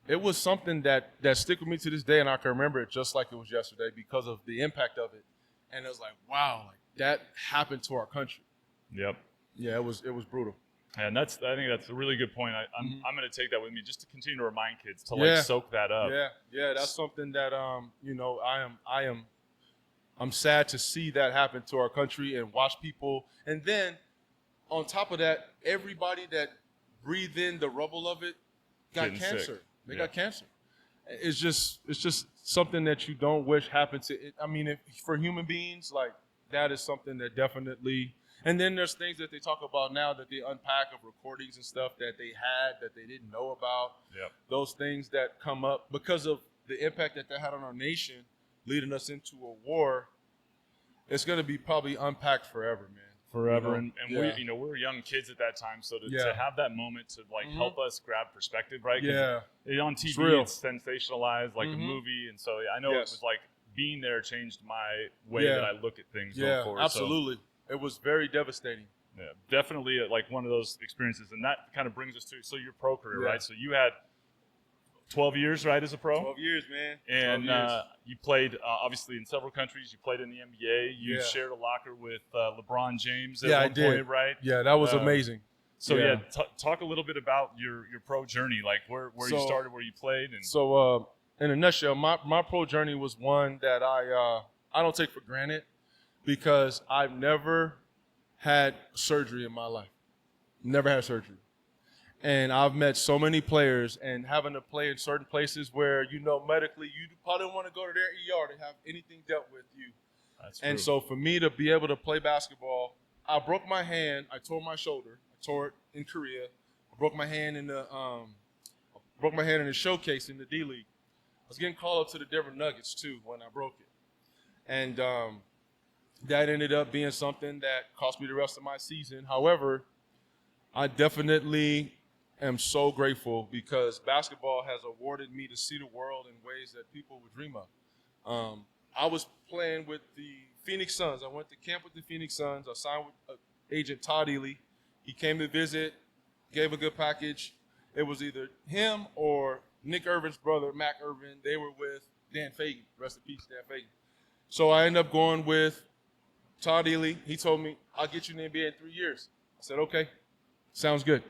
It was something that stick with me to this day, and I can remember it just like it was yesterday because of the impact of it. And it was like, wow, like that happened to our country. Yep. Yeah, it was brutal. And I think that's a really good point. I'm going to take that with me just to continue to remind kids to like soak that up. Yeah, that's something that I'm sad to see that happen to our country and watch people. And then on top of that, everybody that breathed in the rubble of it got cancer. Sick. They got cancer. It's just something that you don't wish happened to. I mean, for human beings, like that is something that definitely. And then there's things that they talk about now that they unpack of recordings and stuff that they had that they didn't know about. Yep. Those things that come up because of the impact that had on our nation, leading us into a war. It's going to be probably unpacked forever, man. Forever, and we were young kids at that time, so to have that moment to like help us grab perspective, right? On TV it's sensationalized like a movie, and so I know it was like being there changed my way that I look at things going forward. Absolutely. So, it was very devastating. Yeah, definitely like one of those experiences, and that kind of brings us to your pro career, right? So you had 12 years, right, as a pro? 12 years, man. And you played, obviously, in several countries. You played in the NBA. You shared a locker with LeBron James at one point, right? Yeah, that was amazing. So, talk a little bit about your pro journey, like where you started, where you played. And So, in a nutshell, my pro journey was one that I don't take for granted because I've never had surgery in my life. Never had surgery. And I've met so many players, and having to play in certain places where, medically, you probably don't want to go to their ER to have anything dealt with you. That's and true. So for me to be able to play basketball, I broke my hand. I tore my shoulder. I tore it in Korea. I broke my hand in the showcase in the D League. I was getting called up to the Denver Nuggets too when I broke it. And that ended up being something that cost me the rest of my season. However, I definitely am so grateful because basketball has awarded me to see the world in ways that people would dream of. I was playing with the Phoenix Suns. I went to camp with the Phoenix Suns. I signed with agent Todd Ely. He came to visit, gave a good package. It was either him or Nick Irvin's brother, Mac Irvin. They were with Dan Fagan. Rest in peace, Dan Fagan. So I ended up going with Todd Ely. He told me, I'll get you in the NBA in 3 years. I said, okay, sounds good.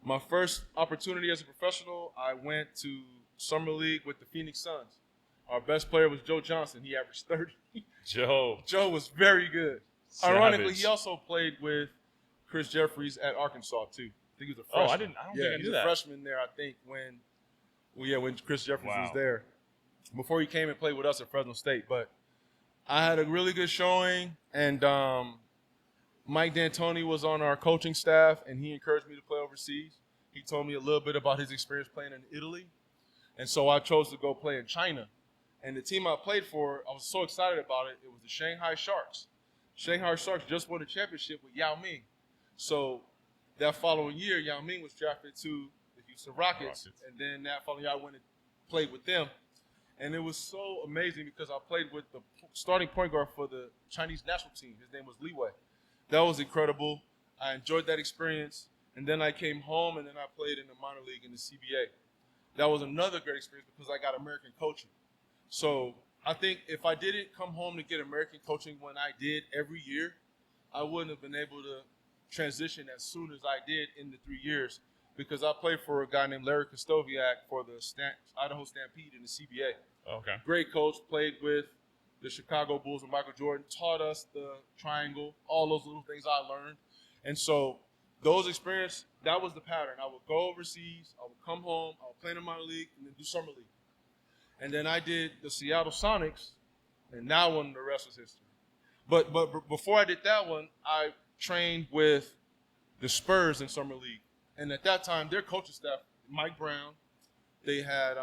My first opportunity as a professional, I went to Summer League with the Phoenix Suns. Our best player was Joe Johnson. He averaged 30. Joe was very good. Savage. Ironically, he also played with Chris Jeffries at Arkansas, too. I think he was a freshman. I don't think I knew that. He was a freshman there, I think, when Chris Jeffries was there. Before he came and played with us at Fresno State. But I had a really good showing, and Mike D'Antoni was on our coaching staff, and he encouraged me to play overseas. He told me a little bit about his experience playing in Italy, and so I chose to go play in China. And the team I played for, I was so excited about it. It was the Shanghai Sharks. Shanghai Sharks just won a championship with Yao Ming. So that following year, Yao Ming was drafted to the Houston Rockets. And then that following year, I went and played with them. And it was so amazing because I played with the starting point guard for the Chinese national team. His name was Li Wei. That was incredible. I enjoyed that experience. And then I came home, and then I played in the minor league in the CBA. That was another great experience because I got American coaching. So I think if I didn't come home to get American coaching when I did every year, I wouldn't have been able to transition as soon as I did in the 3 years because I played for a guy named Larry Kostoviak for the Idaho Stampede in the CBA. Okay. Great coach, played with the Chicago Bulls and Michael Jordan, taught us the triangle, all those little things I learned. And so those experiences, that was the pattern. I would go overseas, I would come home, I would play in the minor league, and then do summer league. And then I did the Seattle Sonics, and that one, the rest was history. But before I did that one, I trained with the Spurs in summer league. And at that time, their coaching staff, Mike Brown, they had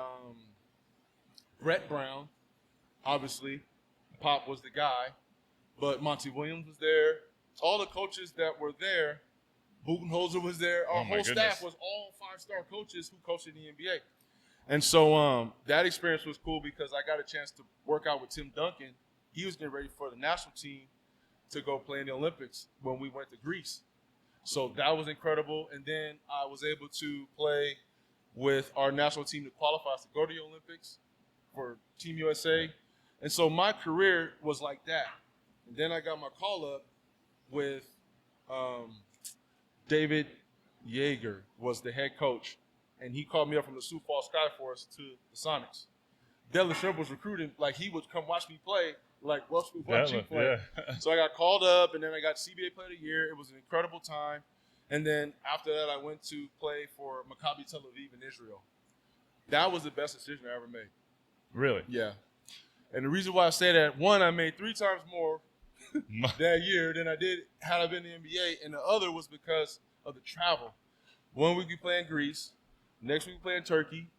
Brett Brown, obviously. Pop was the guy. But Monty Williams was there. All the coaches that were there, Budenholzer was there. Our whole staff was all five-star coaches who coached in the NBA. And so that experience was cool because I got a chance to work out with Tim Duncan. He was getting ready for the national team to go play in the Olympics when we went to Greece. So that was incredible. And then I was able to play with our national team to qualify us to go to the Olympics for Team USA. And so my career was like that. And then I got my call up with David Yeager was the head coach. And he called me up from the Sioux Falls Skyforce to the Sonics. Dylan Shrimp was recruiting, like he would come watch me play, like watch you play. Yeah. So I got called up, and then I got CBA Player of the Year. It was an incredible time. And then after that, I went to play for Maccabi Tel Aviv in Israel. That was the best decision I ever made. Really? Yeah. And the reason why I say that, one, I made 3 times more that year than I did had I been in the NBA, and the other was because of the travel. 1 week we play in Greece. Next week we play in Turkey.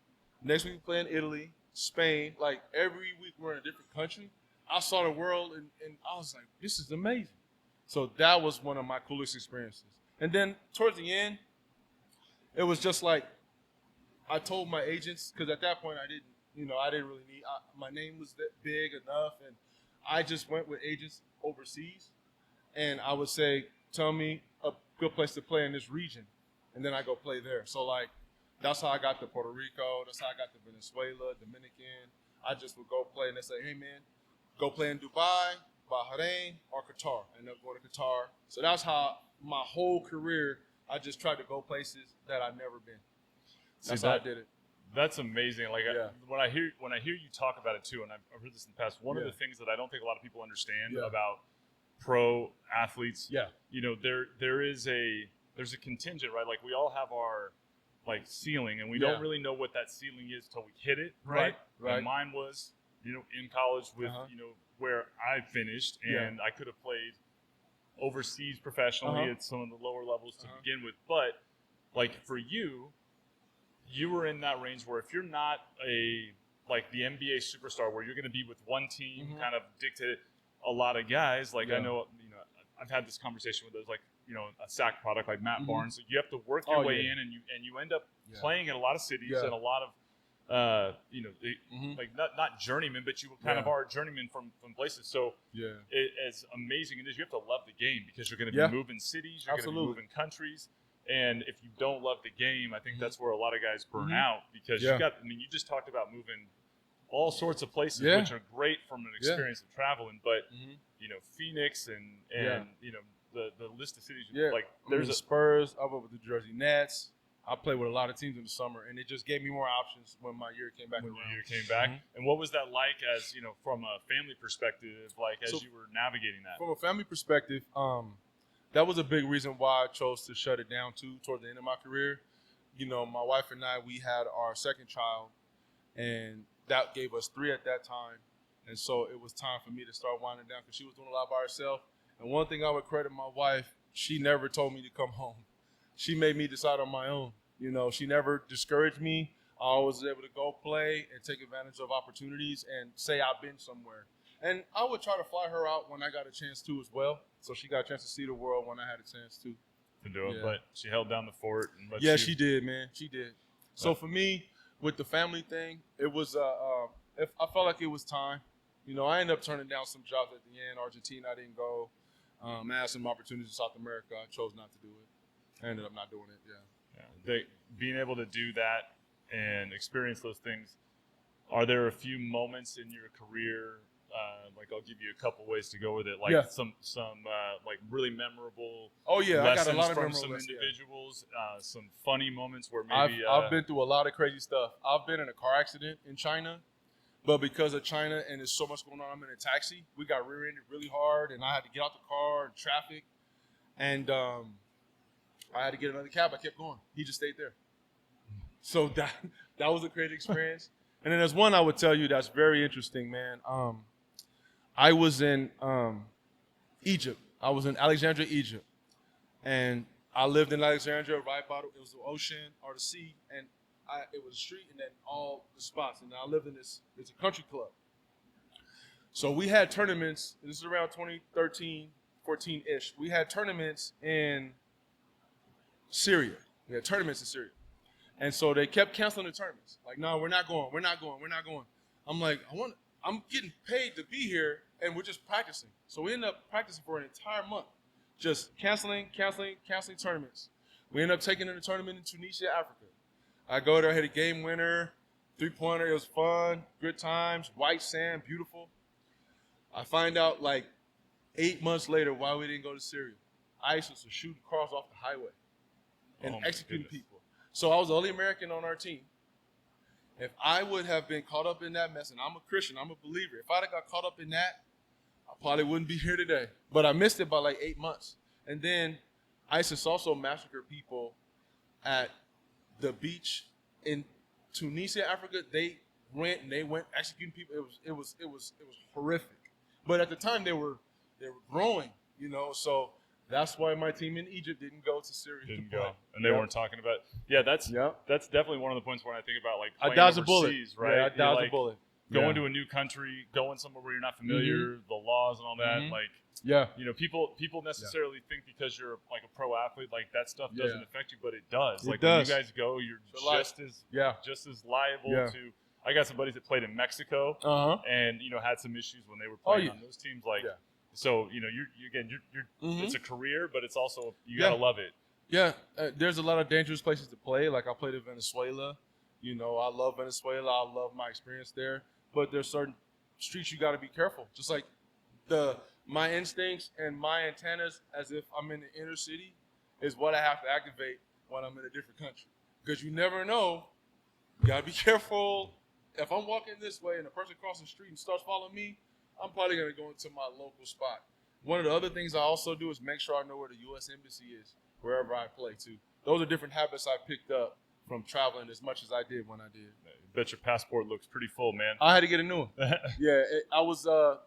Next week we play in Italy, Spain. Like every week we're in a different country. I saw the world and I was like, this is amazing. So that was one of my coolest experiences. And then towards the end, it was just like I told my agents, because at that point I didn't really need, my name was that big enough. And I just went with agents overseas. And I would say, tell me a good place to play in this region. And then I go play there. So like, that's how I got to Puerto Rico. That's how I got to Venezuela, Dominican. I just would go play, and they say, hey, man, go play in Dubai, Bahrain, or Qatar. I ended up going to Qatar. So that's how my whole career, I just tried to go places that I've never been. That's how I did it. That's amazing. Like when I hear you talk about it too, and I've heard this in the past, one of the things that I don't think a lot of people understand about pro athletes, there's a contingent, right? Like we all have our ceiling, and we don't really know what that ceiling is till we hit it, right? And mine was, in college with, where I finished, and I could have played overseas professionally at some of the lower levels to begin with. But for you were in that range where if you're not the NBA superstar where you're going to be with one team kind of dictated, a lot of guys, like Yeah. I know, I've had this conversation with those, like, a SAC product like Matt Mhm. Barnes. Like, you have to work your Oh, way yeah. in, and you end up Yeah. playing in a lot of cities Yeah. and a lot of, Mhm. like not journeyman, but you kind of Yeah. are journeyman from places. So Yeah. as amazing it is, you have to love the game because you're going to Yeah. be moving cities, you're going to be Absolutely. moving countries. And if you don't love the game, I think Mhm. that's where a lot of guys burn Mhm. out because Yeah. you just talked about moving all sorts of places, Yeah. which are great from an experience of traveling, but Mhm. Phoenix and Yeah. the list of cities, Yeah. like There's there's the Spurs. I went with the Jersey Nets. I played with a lot of teams in the summer, and it just gave me more options when my year came back when around. you came back. Mhm. And what was that like as, from a family perspective, like as So- you were navigating that? From a family perspective, that was a big reason why I chose to shut it down too toward the end of my career. My wife and I, we had our second child, and that gave us 3 at that time. And so it was time for me to start winding down because she was doing a lot by herself. And one thing I would credit my wife, she never told me to come home. She made me decide on my own. She never discouraged me. I always was able to go play and take advantage of opportunities and say I've been somewhere. And I would try to fly her out when I got a chance to as well. So she got a chance to see the world when I had a chance to. To do it, Yeah. but she held down the fort and let Yeah, you. she did, man. She did. So for me, with the family thing, it was if I felt like it was time. I ended up turning down some jobs at the end. Argentina, I didn't go. I had some opportunities in South America. I chose not to do it. I ended up not doing it. Yeah. Being able to do that and experience those things. Are there a few moments in your career? Like I'll give you a couple ways to go with it. Like Yeah. some like really memorable. Oh yeah, I got a lessons lot of from memorable some lessons, yeah. individuals. Some funny moments where maybe I've been through a lot of crazy stuff. I've been in a car accident in China, but because of China and there's so much going on, I'm in a taxi. We got rear-ended really hard, and I had to get out the car in traffic, and I had to get another cab. I kept going. He just stayed there. So that was a crazy experience. And then there's one I would tell you that's very interesting, man. I was in Egypt. I was in Alexandria, Egypt, and I lived in Alexandria right by it was the ocean or the sea, and it was a street and then all the spots. And I lived in it's a country club. So we had tournaments. This is around 2013, 14-ish. We had tournaments in Syria. We had tournaments in Syria. And so they kept canceling the tournaments. Like, no, we're not going. I'm like, I'm getting paid to be here, and we're just practicing. So we ended up practicing for an entire month, just canceling tournaments. We ended up taking in a tournament in Tunisia, Africa. I go there, I hit a game winner, 3-pointer. It was fun, good times, white sand, beautiful. I find out like 8 months later why we didn't go to Syria. ISIS was shooting cars off the highway and Oh my executing goodness. people. So I was the only American on our team. If I would have been caught up in that mess, and I'm a Christian, I'm a believer, if I'd have got caught up in that, I probably wouldn't be here today. But I missed it by like 8 months. And then ISIS also massacred people at the beach in Tunisia, Africa. They went executing people. It was horrific. But at the time they were growing, so that's why my team in Egypt didn't go to Syria. didn't to go, play. and they Yep. weren't talking about. Yeah, that's Yep. that's definitely one of the points when I think about like I playing dodged a bullet. overseas, right? Yeah, I You're dodged like a bullet. Going Yeah. to a new country, going somewhere where you're not familiar, the laws and all that. Mhm. Like, Yeah. people necessarily think because you're like a pro athlete, like that stuff Yeah. doesn't affect you, but it does. It Like does. when you guys go, you're It's your life. just as liable Yeah. to. I got some buddies that played in Mexico Uh-huh. and had some issues when they were playing yeah. on those teams. Like, Yeah. so you're Mhm. it's a career, but it's also you Yeah. gotta love it. Yeah, there's a lot of dangerous places to play. Like I played in Venezuela. I love Venezuela. I love my experience there. But there's certain streets you got to be careful. Just like my instincts and my antennas, as if I'm in the inner city, is what I have to activate when I'm in a different country. Because you never know. You got to be careful. If I'm walking this way and a person crosses the street and starts following me, I'm probably going to go into my local spot. One of the other things I also do is make sure I know where the U.S. Embassy is, wherever I play too. Those are different habits I picked up from traveling as much as I did when I did. Bet your passport looks pretty full, man. I had to get a new one. Yeah, I was the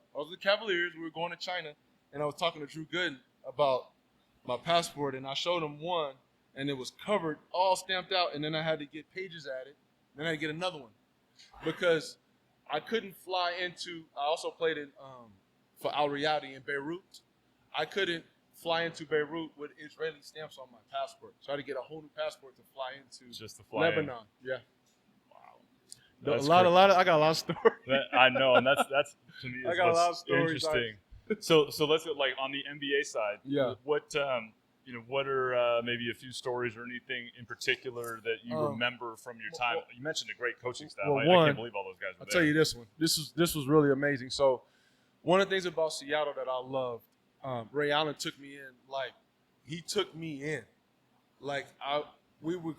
Cavaliers. We were going to China, and I was talking to Drew Gooden about my passport, and I showed him one, and it was covered, all stamped out, and then I had to get pages added. Then I had to get another one because I couldn't fly into. I also played in for Al Riyadi in Beirut. I couldn't fly into Beirut with Israeli stamps on my passport. So I had to get a whole new passport to fly into Just to fly Lebanon. in. Yeah. That's I got a lot of stories. I know, and that's to me I is got a lot of what's stories. interesting. So let's get like on the NBA side. Yeah. What what are maybe a few stories or anything in particular that you remember from your time? You mentioned a great coaching staff. I can't believe all those guys were I'll there. tell you this one. This was really amazing. So one of the things about Seattle that I loved, Ray Allen took me in. Like he took me in. Like we would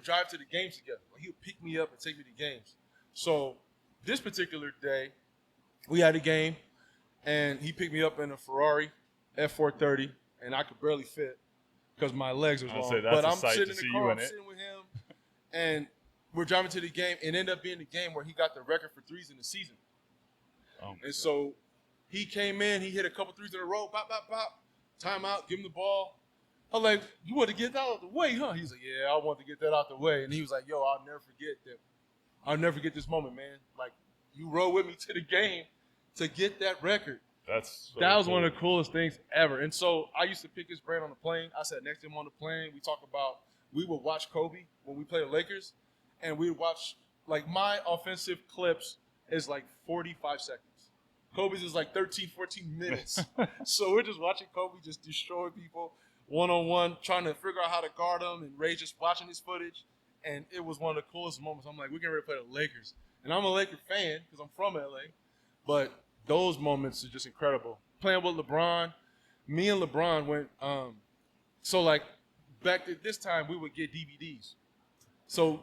drive to the games together. He would pick me up and take me to games. So this particular day, we had a game, and he picked me up in a Ferrari F430, and I could barely fit because my legs was long. But I'm sitting in the car, I'm sitting with him, and we're driving to the game. It ended up being the game where he got the record for threes in the season. And so he came in, he hit a couple threes in a row, pop, pop, pop, timeout, give him the ball. I'm like, you want to get that out of the way, huh? He's like, yeah, I want to get that out the way. And he was like, yo, I'll never forget that. I'll never forget this moment, man. Like, you rode with me to the game to get that record. That was one of the coolest things ever. And so I used to pick his brain on the plane. I sat next to him on the plane. We would watch Kobe when we played the Lakers, and we would watch, like, my offensive clips is like 45 seconds. Kobe's is like 13, 14 minutes. So we're just watching Kobe just destroy people one-on-one, trying to figure out how to guard him, and Ray just watching his footage. And it was one of the coolest moments. I'm like, we're getting ready to play the Lakers. And I'm a Laker fan because I'm from LA. But those moments are just incredible. Playing with LeBron, me and LeBron went, so like back at this time, we would get DVDs. So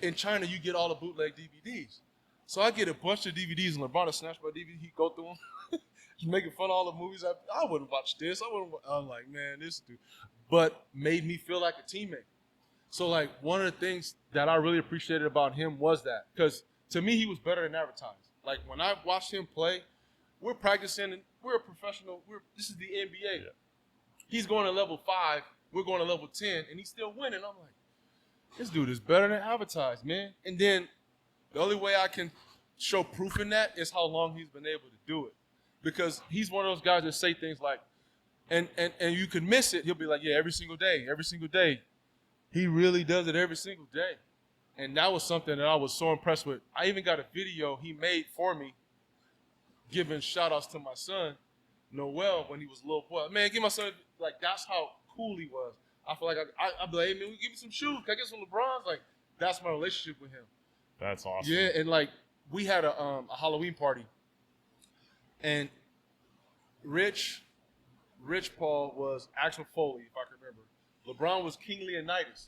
in China, you get all the bootleg DVDs. So I get a bunch of DVDs, and LeBron would snatch my DVD, he'd go through them. He's making fun of all the movies. I wouldn't watch this. I'm like, man, this dude. But made me feel like a teammate. So, like, one of the things that I really appreciated about him was that. Because to me, he was better than advertised. Like, when I watched him play, we're practicing, and we're a professional. This is the NBA. Yeah. He's going to level 5. We're going to level 10, and he's still winning. I'm like, this dude is better than advertised, man. And then the only way I can show proof in that is how long he's been able to do it. Because he's one of those guys that say things like, and you can miss it. He'll be like, yeah, every single day. He really does it every single day. And that was something that I was so impressed with. I even got a video he made for me giving shout-outs to my son, Noel, when he was a little boy. Man, give my son, like, that's how cool he was. I feel like I'd be like, hey, man, we give you some shoes. Can I get some LeBrons? Like, that's my relationship with him. That's awesome. Yeah, and, like, we had a Halloween party. And Rich Paul was Axel Foley, if I can remember. LeBron was King Leonidas.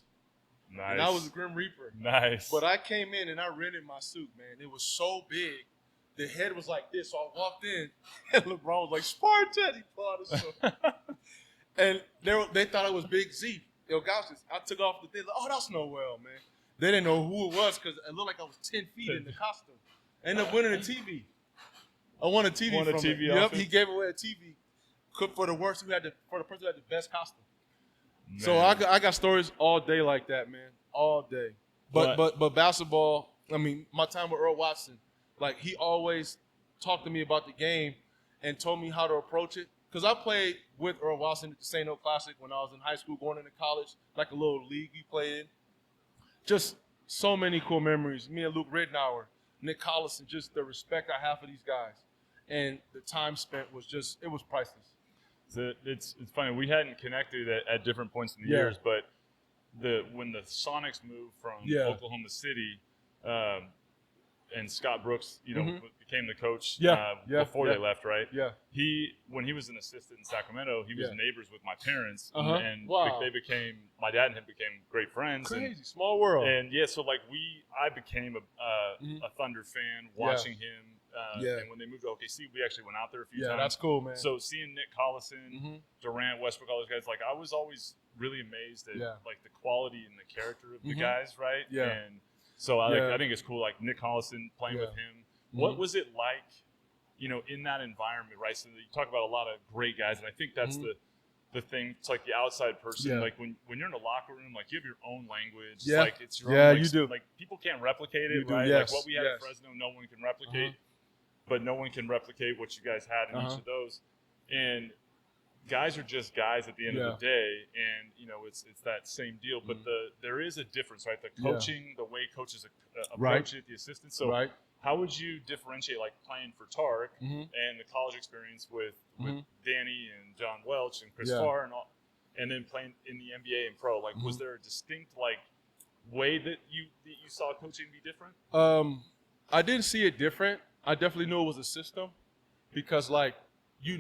Nice. And I was the Grim Reaper. Nice. But I came in and I rented my suit, man. It was so big. The head was like this. So I walked in and LeBron was like, Spartan. He pulled out his suit. And they thought it was Big Z. Yo, gosh, I took off the thing. Like, oh, that's Noel, man. They didn't know who it was because it looked like I was 10 feet in the costume. I ended up winning a TV. I won a TV from him. Yep, he gave away a TV for the person who had the best costume. Man. So I got stories all day like that, man, all day. But basketball, I mean, my time with Earl Watson, like he always talked to me about the game and told me how to approach it. Because I played with Earl Watson at the St. O Classic when I was in high school, going into college, like a little league we played in. Just so many cool memories. Me and Luke Ridnour, Nick Collison, just the respect I have for these guys. And the time spent was it was priceless. So it's funny. We hadn't connected at different points in the years, but when the Sonics moved from Oklahoma City, and Scott Brooks, became the coach before they left, right? Yeah. When he was an assistant in Sacramento, he was neighbors with my parents, and they became, my dad and him became great friends. Crazy, small world. And so like I became a Thunder fan watching him. And when they moved to OKC, we actually went out there a few times. Yeah, that's cool, man. So seeing Nick Collison, Durant, Westbrook, all those guys, like I was always really amazed at like the quality and the character of the guys, right? Yeah. And so I think it's cool, like Nick Collison playing with him. What was it like, in that environment, right? So you talk about a lot of great guys, and I think that's the thing. It's like the outside person, like when you're in a locker room, like you have your own language. Yeah. Like it's your own, you do. Like people can't replicate it, right? Yes. Like what we had at Fresno, no one can replicate. but no one can replicate what you guys had in each of those. And guys are just guys at the end of the day, and it's that same deal. But there is a difference, right? The coaching, the way coaches approach it, the assistants. So how would you differentiate, like playing for Tark and the college experience with Danny and John Welch and Chris Farr and then playing in the NBA and pro? Like, was there a distinct way that you saw coaching be different? I didn't see it different. I definitely knew it was a system because when you're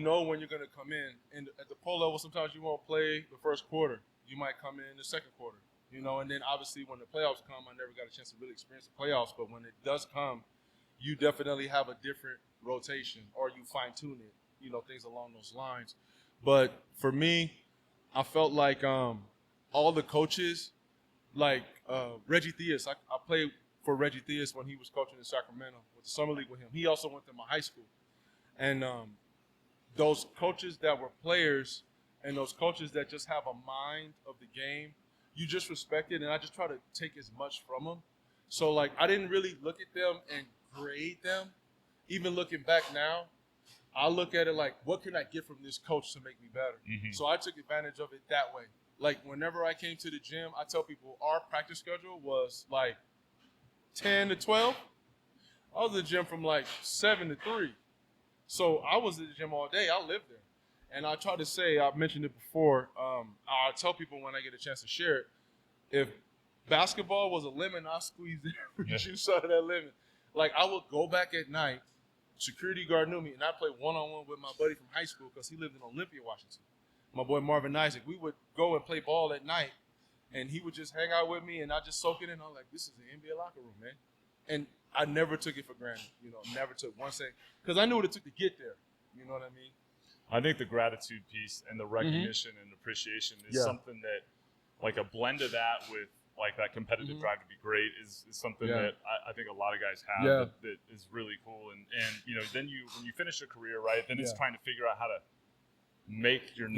going to come in. And at the pro level, sometimes you won't play the first quarter. You might come in the second quarter, and then obviously when the playoffs come, I never got a chance to really experience the playoffs, but when it does come, you definitely have a different rotation or you fine-tune it, things along those lines. But for me, I felt like all the coaches, like Reggie Theus, I played for Reggie Theus when he was coaching in Sacramento with the Summer League with him. He also went to my high school. And those coaches that were players and those coaches that just have a mind of the game, you just respect it, and I just try to take as much from them. So, I didn't really look at them and grade them. Even looking back now, I look at it like, what can I get from this coach to make me better? So I took advantage of it that way. Whenever I came to the gym, I tell people our practice schedule was 10 to 12. I was at the gym from 7 to 3. So I was at the gym all day. I lived there. And I try to say, I've mentioned it before, I tell people when I get a chance to share it, if basketball was a lemon, I squeeze every juice out of that lemon. I would go back at night, security guard knew me, and I played one-on-one with my buddy from high school because he lived in Olympia, Washington. My boy Marvin Isaac. We would go and play ball at night, and he would just hang out with me, and I just soak it in. I'm like, this is the NBA locker room, man. And I never took it for granted, never took one second, because I knew what it took to get there. You know what I mean? I think the gratitude piece and the recognition and appreciation is something that, a blend of that with that competitive drive to be great is something that I think a lot of guys have that is really cool. And then when you finish a career, right, then it's trying to figure out how to make your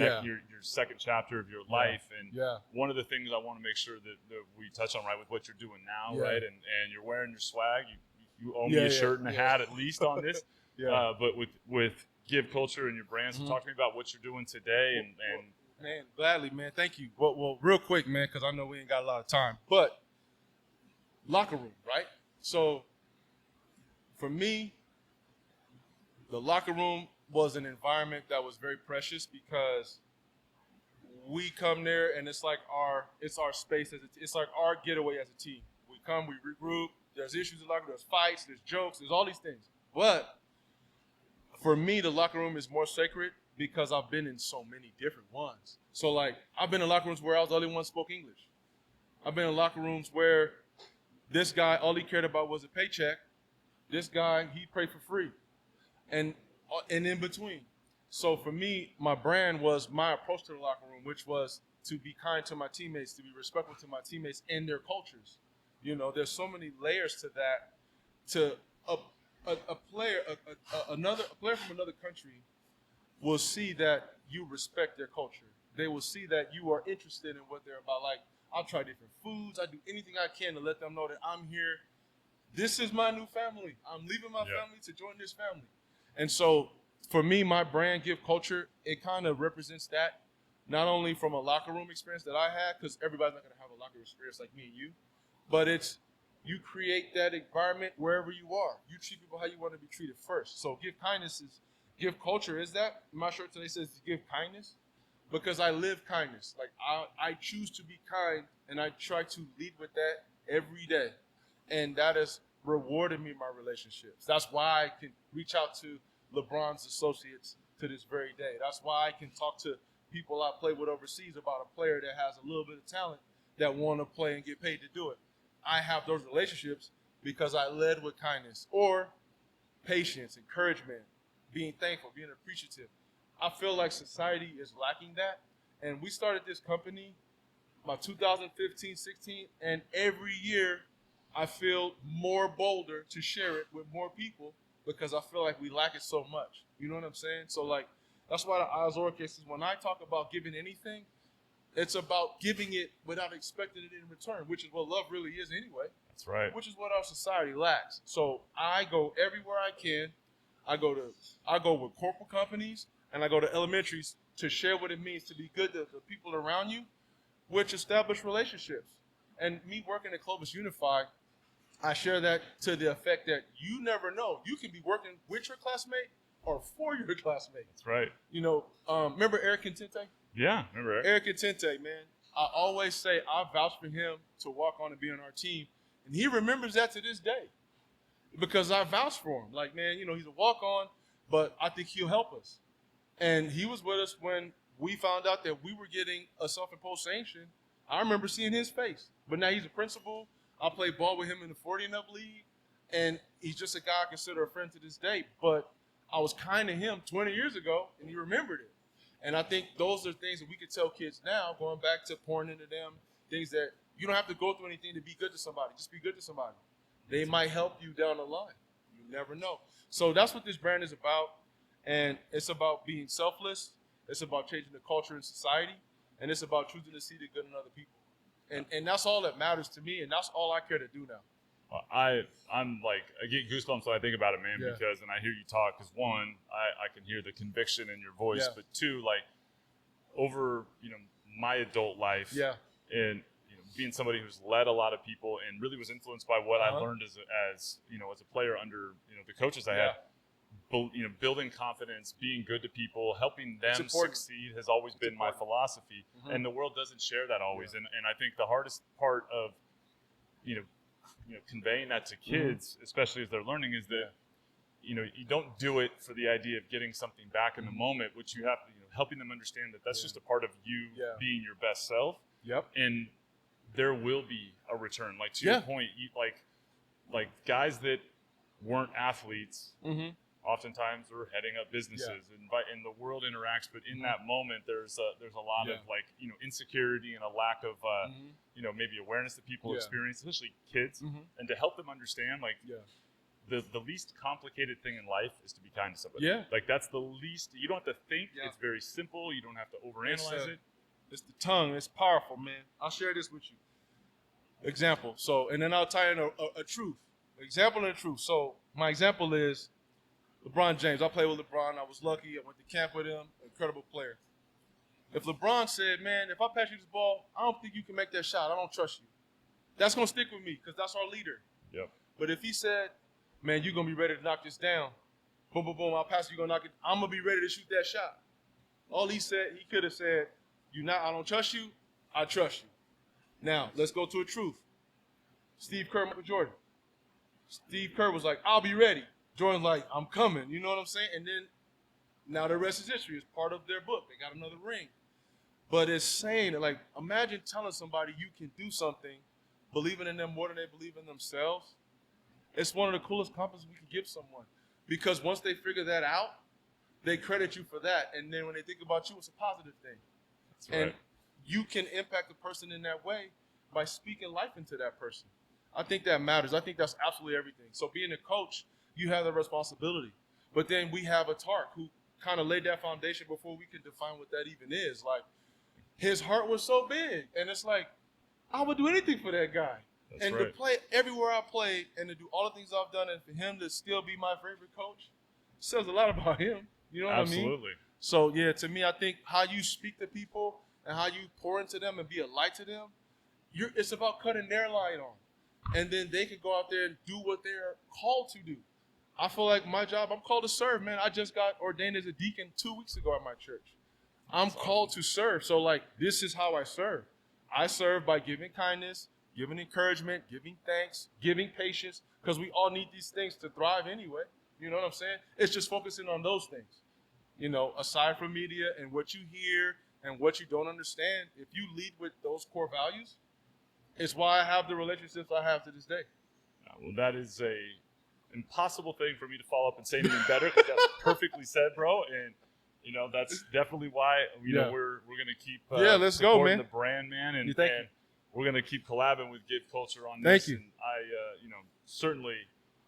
second chapter of your life. And one of the things I want to make sure that we touch on, right, with what you're doing now, right, and you're wearing your swag, you owe me a shirt and a hat at least on this, but with Give Culture and your brands, so talk to me about what you're doing today. And man, gladly, man, thank you. Well, real quick, man, because I know we ain't got a lot of time, but locker room, right? So for me, the locker room was an environment that was very precious because we come there and it's our space, it's like our getaway as a team. We come, we regroup, there's issues in the locker room, there's fights, there's jokes, there's all these things. But for me, the locker room is more sacred because I've been in so many different ones. So I've been in locker rooms where I was the only one who spoke English. I've been in locker rooms where this guy, all he cared about was a paycheck. This guy, he prayed for free. And in between. So for me, my brand was my approach to the locker room, which was to be kind to my teammates, to be respectful to my teammates and their cultures. There's so many layers to that. To a player from another country will see that you respect their culture. They will see that you are interested in what they're about. I'll try different foods. I do anything I can to let them know that I'm here. This is my new family. I'm leaving my family to join this family. And so for me, my brand, Give Culture, it kind of represents that, not only from a locker room experience that I had, because everybody's not going to have a locker room experience like me and you, but it's you create that environment wherever you are. You treat people how you want to be treated first. So Give Culture is that. My shirt today says Give Kindness because I live kindness. I choose to be kind, and I try to lead with that every day. And that has rewarded me in my relationships. That's why I can reach out to LeBron's associates to this very day. That's why I can talk to people I play with overseas about a player that has a little bit of talent that want to play and get paid to do it. I have those relationships because I led with kindness or patience, encouragement, being thankful, being appreciative. I feel like society is lacking that. And we started this company about 2015, 16, and every year I feel more bolder to share it with more people because I feel like we lack it so much. You know what I'm saying? So that's why the Azor cases, when I talk about giving anything, it's about giving it without expecting it in return, which is what love really is anyway. That's right. Which is what our society lacks. So I go everywhere I can. I go with corporate companies, and I go to elementaries to share what it means to be good to the people around you, which establish relationships. And me working at Clovis Unified, I share that to the effect that you never know. You can be working with your classmate or for your classmate. That's right. You know, remember Eric Contente? Yeah, remember Eric? Eric Contente, man. I always say I vouch for him to walk on and be on our team. And he remembers that to this day because I vouched for him. Like, man, you know, he's a walk-on, but I think he'll help us. And he was with us when we found out that we were getting a self-imposed sanction. I remember seeing his face. But now he's a principal. I played ball with him in the 40 and up league. And he's just a guy I consider a friend to this day. But I was kind to him 20 years ago, and he remembered it. And I think those are things that we could tell kids now, going back to pouring into them, things that you don't have to go through anything to be good to somebody. Just be good to somebody. They might help you down the line. You never know. So that's what this brand is about. And it's about being selfless. It's about changing the culture in society. And it's about choosing to see the good in other people. And that's all that matters to me, and that's all I care to do now. I'm like, I get goosebumps when I think about it, man, Yeah. because, and I hear you talk, because one, I can hear the conviction in your voice, Yeah. but two, like, over, you know, my adult life, Yeah. and, you know, being somebody who's led a lot of people and really was influenced by what I Uh-huh. learned as, you know, as a player under, you know, the coaches I Yeah. had. You know, building confidence, being good to people, helping them important. succeed has always been my philosophy. Mhm. And the world doesn't share that always. And I think the hardest part of, you know, conveying that to kids, especially as they're learning, is that, you know, you don't do it for the idea of getting something back in the moment, which you have to, you know, helping them understand that that's just a part of you being your best self. Yep. And there will be a return. Like, to your point, you, like guys that weren't athletes, Mm-hmm. oftentimes are heading up businesses, and the world interacts. But in that moment, there's a lot of, like, you know, insecurity and a lack of you know, maybe awareness that people experience, especially kids, and to help them understand, like, the least complicated thing in life is to be kind to somebody. Yeah. Like, that's the least. You don't have to think. It's very simple. You don't have to overanalyze it. It's the tongue. It's powerful, man. I'll share this with you. Example. So, and then I'll tie in a truth. Example and a truth. So, my example is LeBron James. I played with LeBron. I was lucky. I went to camp with him. Incredible player. If LeBron said, man, if I pass you this ball, I don't think you can make that shot. I don't trust you. That's going to stick with me because that's our leader. Yep. But if he said, man, you're going to be ready to knock this down. Boom, boom, boom. I'll pass you. You're going to knock it. I'm going to be ready to shoot that shot. All he said, he could have said, I don't trust you. I trust you. Now, let's go to a truth. Steve Kerr, Michael Jordan. Steve Kerr was like, I'll be ready. Jordan's like, I'm coming. You know what I'm saying? And then now the rest is history. It's part of their book. They got another ring. But it's saying that, like, imagine telling somebody you can do something, believing in them more than they believe in themselves. It's one of the coolest compliments we can give someone. Because once they figure that out, they credit you for that. And then when they think about you, it's a positive thing. That's right. And you can impact the person in that way by speaking life into that person. I think that matters. I think that's absolutely everything. So being a coach, you have the responsibility. But then we have a Tark who kind of laid that foundation before we can define what that even is. Like, his heart was so big. And it's like, I would do anything for that guy. That's and right. to play everywhere I played and to do all the things I've done and for him to still be my favorite coach says a lot about him. You know what I mean? Absolutely. So, yeah, to me, I think how you speak to people and how you pour into them and be a light to them, it's about cutting their light on. And then they can go out there and do what they're called to do. I feel like my job, I'm called to serve, man. I just got ordained as a deacon 2 weeks ago at my church. I'm called to serve. So, like, this is how I serve. I serve by giving kindness, giving encouragement, giving thanks, giving patience, because we all need these things to thrive anyway. You know what I'm saying? It's just focusing on those things. You know, aside from media and what you hear and what you don't understand, if you lead with those core values, it's why I have the relationships I have to this day. Well, that is a impossible thing for me to follow up and say anything better, because that's perfectly said, bro. And, you know, that's definitely why, you know, we're going to keep let's go, supporting man. the brand, man. And, Thank you. and we're going to keep collabing with Give Culture on Thank this. you. And I, you know, certainly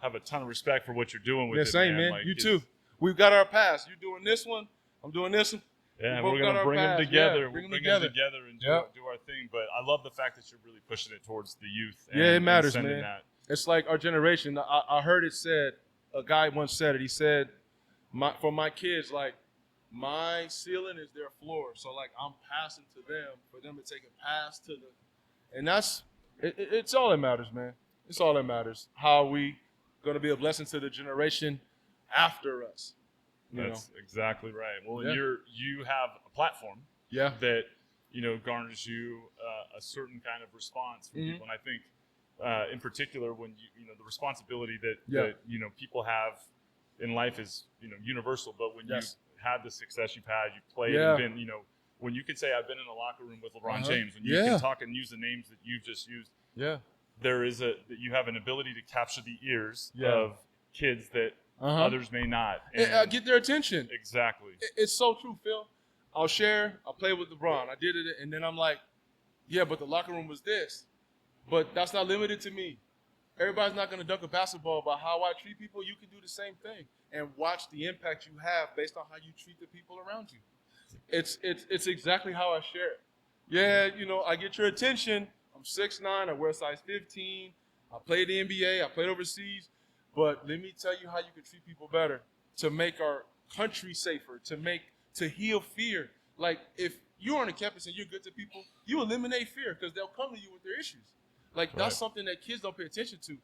have a ton of respect for what you're doing with Yeah, it, same, man. Like, You too. We've got our pass. You're doing this one. I'm doing this one. Yeah, We we're both going got to our bring them paths. together. Yeah, We'll bring bring them them together and do our thing. But I love the fact that you're really pushing it towards the youth. And, It matters, and sending man. that. It's like our generation. I heard it said, a guy once said it. He said, For my kids, like my ceiling is their floor. So like I'm passing to them for them to take a pass to the, and it's all that matters, man. It's all that matters. How are we gonna be a blessing to the generation after us? That's exactly right. Well, Yeah. you have a platform Yeah. that garners you a certain kind of response from Mhm. people, and I think in particular when the responsibility that Yeah. that people have in life is universal. But when Yes. you've had the success you've had, you've played Yeah. and been when you can say I've been in a locker room with LeBron Uh-huh. James, when you Yeah. can talk and use the names that you've just used, Yeah. that you have an ability to capture the ears Yeah. of kids that Uh-huh. others may not. Get their attention. Exactly. It's so true, Phil. I played with LeBron. I did it, and then I'm like, yeah, but the locker room was this. But that's not limited to me. Everybody's not going to dunk a basketball about how I treat people. You can do the same thing and watch the impact you have based on how you treat the people around you. It's exactly how I share it. Yeah, I get your attention. I'm 6'9", I wear size 15. I played the NBA. I played overseas. But let me tell you how you can treat people better to make our country safer, to heal fear. Like if you're on a campus and you're good to people, you eliminate fear because they'll come to you with their issues. Like that's something that kids don't pay attention to.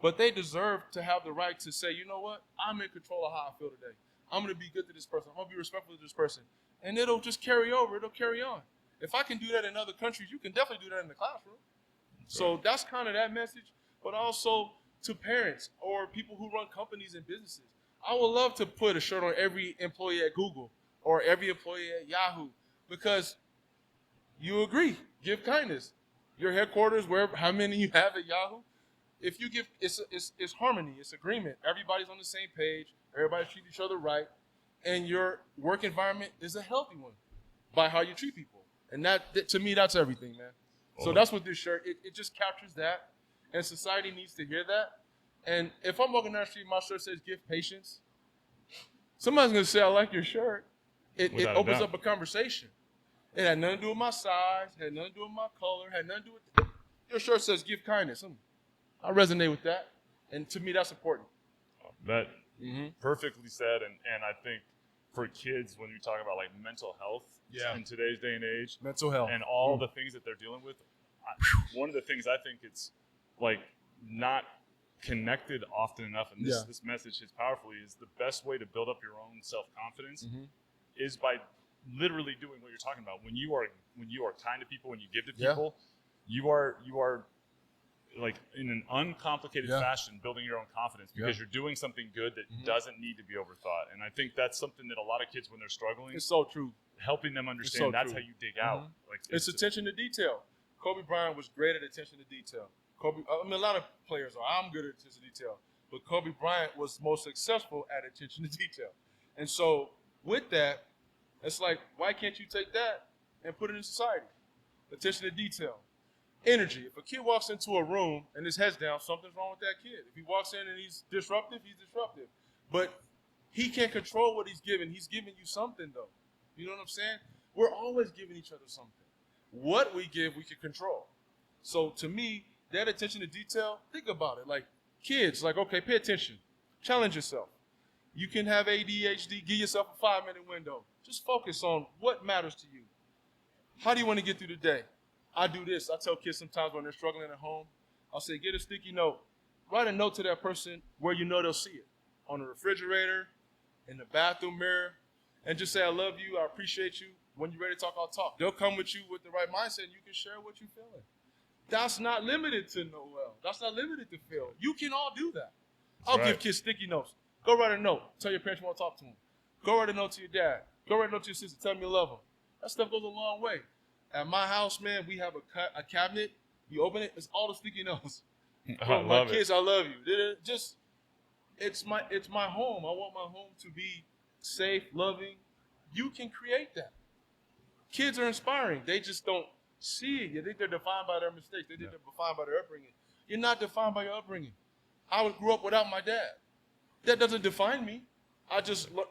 But they deserve to have the right to say, you know what? I'm in control of how I feel today. I'm going to be good to this person. I'm going to be respectful to this person. And it'll just carry over. It'll carry on. If I can do that in other countries, you can definitely do that in the classroom. So that's kind of that message. But also to parents or people who run companies and businesses. I would love to put a shirt on every employee at Google or every employee at Yahoo because you agree. Give kindness. Your headquarters, how many you have at Yahoo, if you give, it's harmony, it's agreement. Everybody's on the same page. Everybody treat each other right, and your work environment is a healthy one by how you treat people. And that to me, that's everything, man. So that's what this shirt. It just captures that, and society needs to hear that. And if I'm walking down the street, my shirt says "Give patience." Somebody's gonna say, "I like your shirt." It Without a opens doubt. up a conversation. It had nothing to do with my size, had nothing to do with my color, had nothing to do with your shirt says give kindness. I resonate with that. And to me, that's important. That perfectly said. And I think for kids, when you talk about like mental health in today's day and age, Mental health. and all the things that they're dealing with, one of the things I think it's like not connected often enough, and this message hits powerfully, is the best way to build up your own self-confidence is by literally doing what you're talking about. When you are kind to people, when you give to people, you are like in an uncomplicated fashion building your own confidence because you're doing something good that doesn't need to be overthought. And I think that's something that a lot of kids, when they're struggling, It's so true. helping them understand that's how you dig out. Like It's attention to detail. Kobe Bryant was great at attention to detail. A lot of players are. I'm good at attention to detail. But Kobe Bryant was most successful at attention to detail. And so with that, it's like, why can't you take that and put it in society? Attention to detail. Energy. If a kid walks into a room and his head's down, something's wrong with that kid. If he walks in and he's disruptive, he's disruptive. But he can't control what he's giving. He's giving you something, though. You know what I'm saying? We're always giving each other something. What we give, we can control. So to me, that attention to detail, think about it. Like kids, like, okay, pay attention. Challenge yourself. You can have ADHD. Give yourself a 5-minute window. Just focus on what matters to you. How do you want to get through the day? I do this. I tell kids sometimes when they're struggling at home, I'll say, get a sticky note. Write a note to that person where you know they'll see it. On the refrigerator, in the bathroom mirror, and just say, I love you, I appreciate you. When you're ready to talk, I'll talk. They'll come with you with the right mindset, and you can share what you're feeling. That's not limited to Noel. That's not limited to Phil. You can all do that. I'll give kids sticky notes. Go write a note. Tell your parents you want to talk to them. Go write a note to your dad. Go write a note to your sister. Tell them you love them. That stuff goes a long way. At my house, man, we have a cabinet. You open it, it's all the sticky notes. My kids, I love you. It's my home. I want my home to be safe, loving. You can create that. Kids are inspiring. They just don't see it. You think they're defined by their mistakes. They think they're defined by their upbringing. You're not defined by your upbringing. I grew up without my dad. That doesn't define me.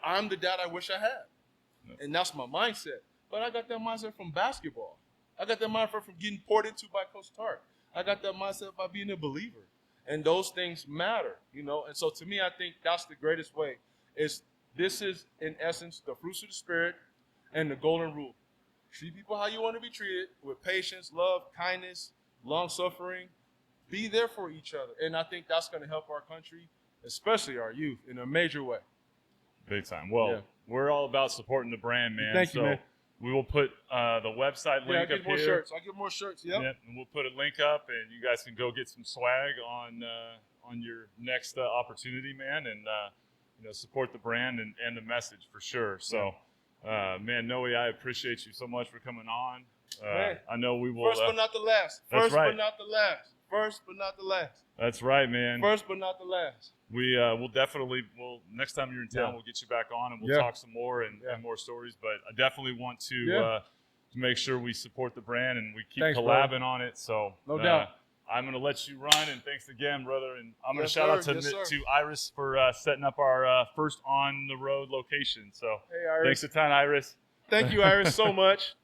I'm the dad I wish I had. And that's my mindset. But I got that mindset from basketball. I got that mindset from getting poured into by Coach Tark. I got that mindset by being a believer. And those things matter, you know. And so to me, I think that's the greatest way is This is, in essence, the fruits of the Spirit and the golden rule. Treat people how you want to be treated, with patience, love, kindness, long-suffering. Be there for each other. And I think that's going to help our country, especially our youth, in a major way. Big time. Well, we're all about supporting the brand, man. Thank you, man. We will put the website Yeah, I'll link get up more here. shirts. I'll get more shirts. Yep. And we'll put a link up, and you guys can go get some swag on your next opportunity, man, and support the brand and the message for sure. So, man, Noe, I appreciate you so much for coming on. I know we will. First but not the last. That's right. But not the last. First but not the last. That's right, man. First but not the last. We'll definitely next time you're in town, we'll get you back on and we'll talk some more and more stories. But I definitely want to make sure we support the brand and we keep collabing on it. So no doubt. I'm going to let you run, and thanks again, brother. And I'm going to Yes, shout out sir. to Iris for setting up our first on-the-road location. So Hey, Iris. thanks a ton, Iris. Thank you, Iris, so much.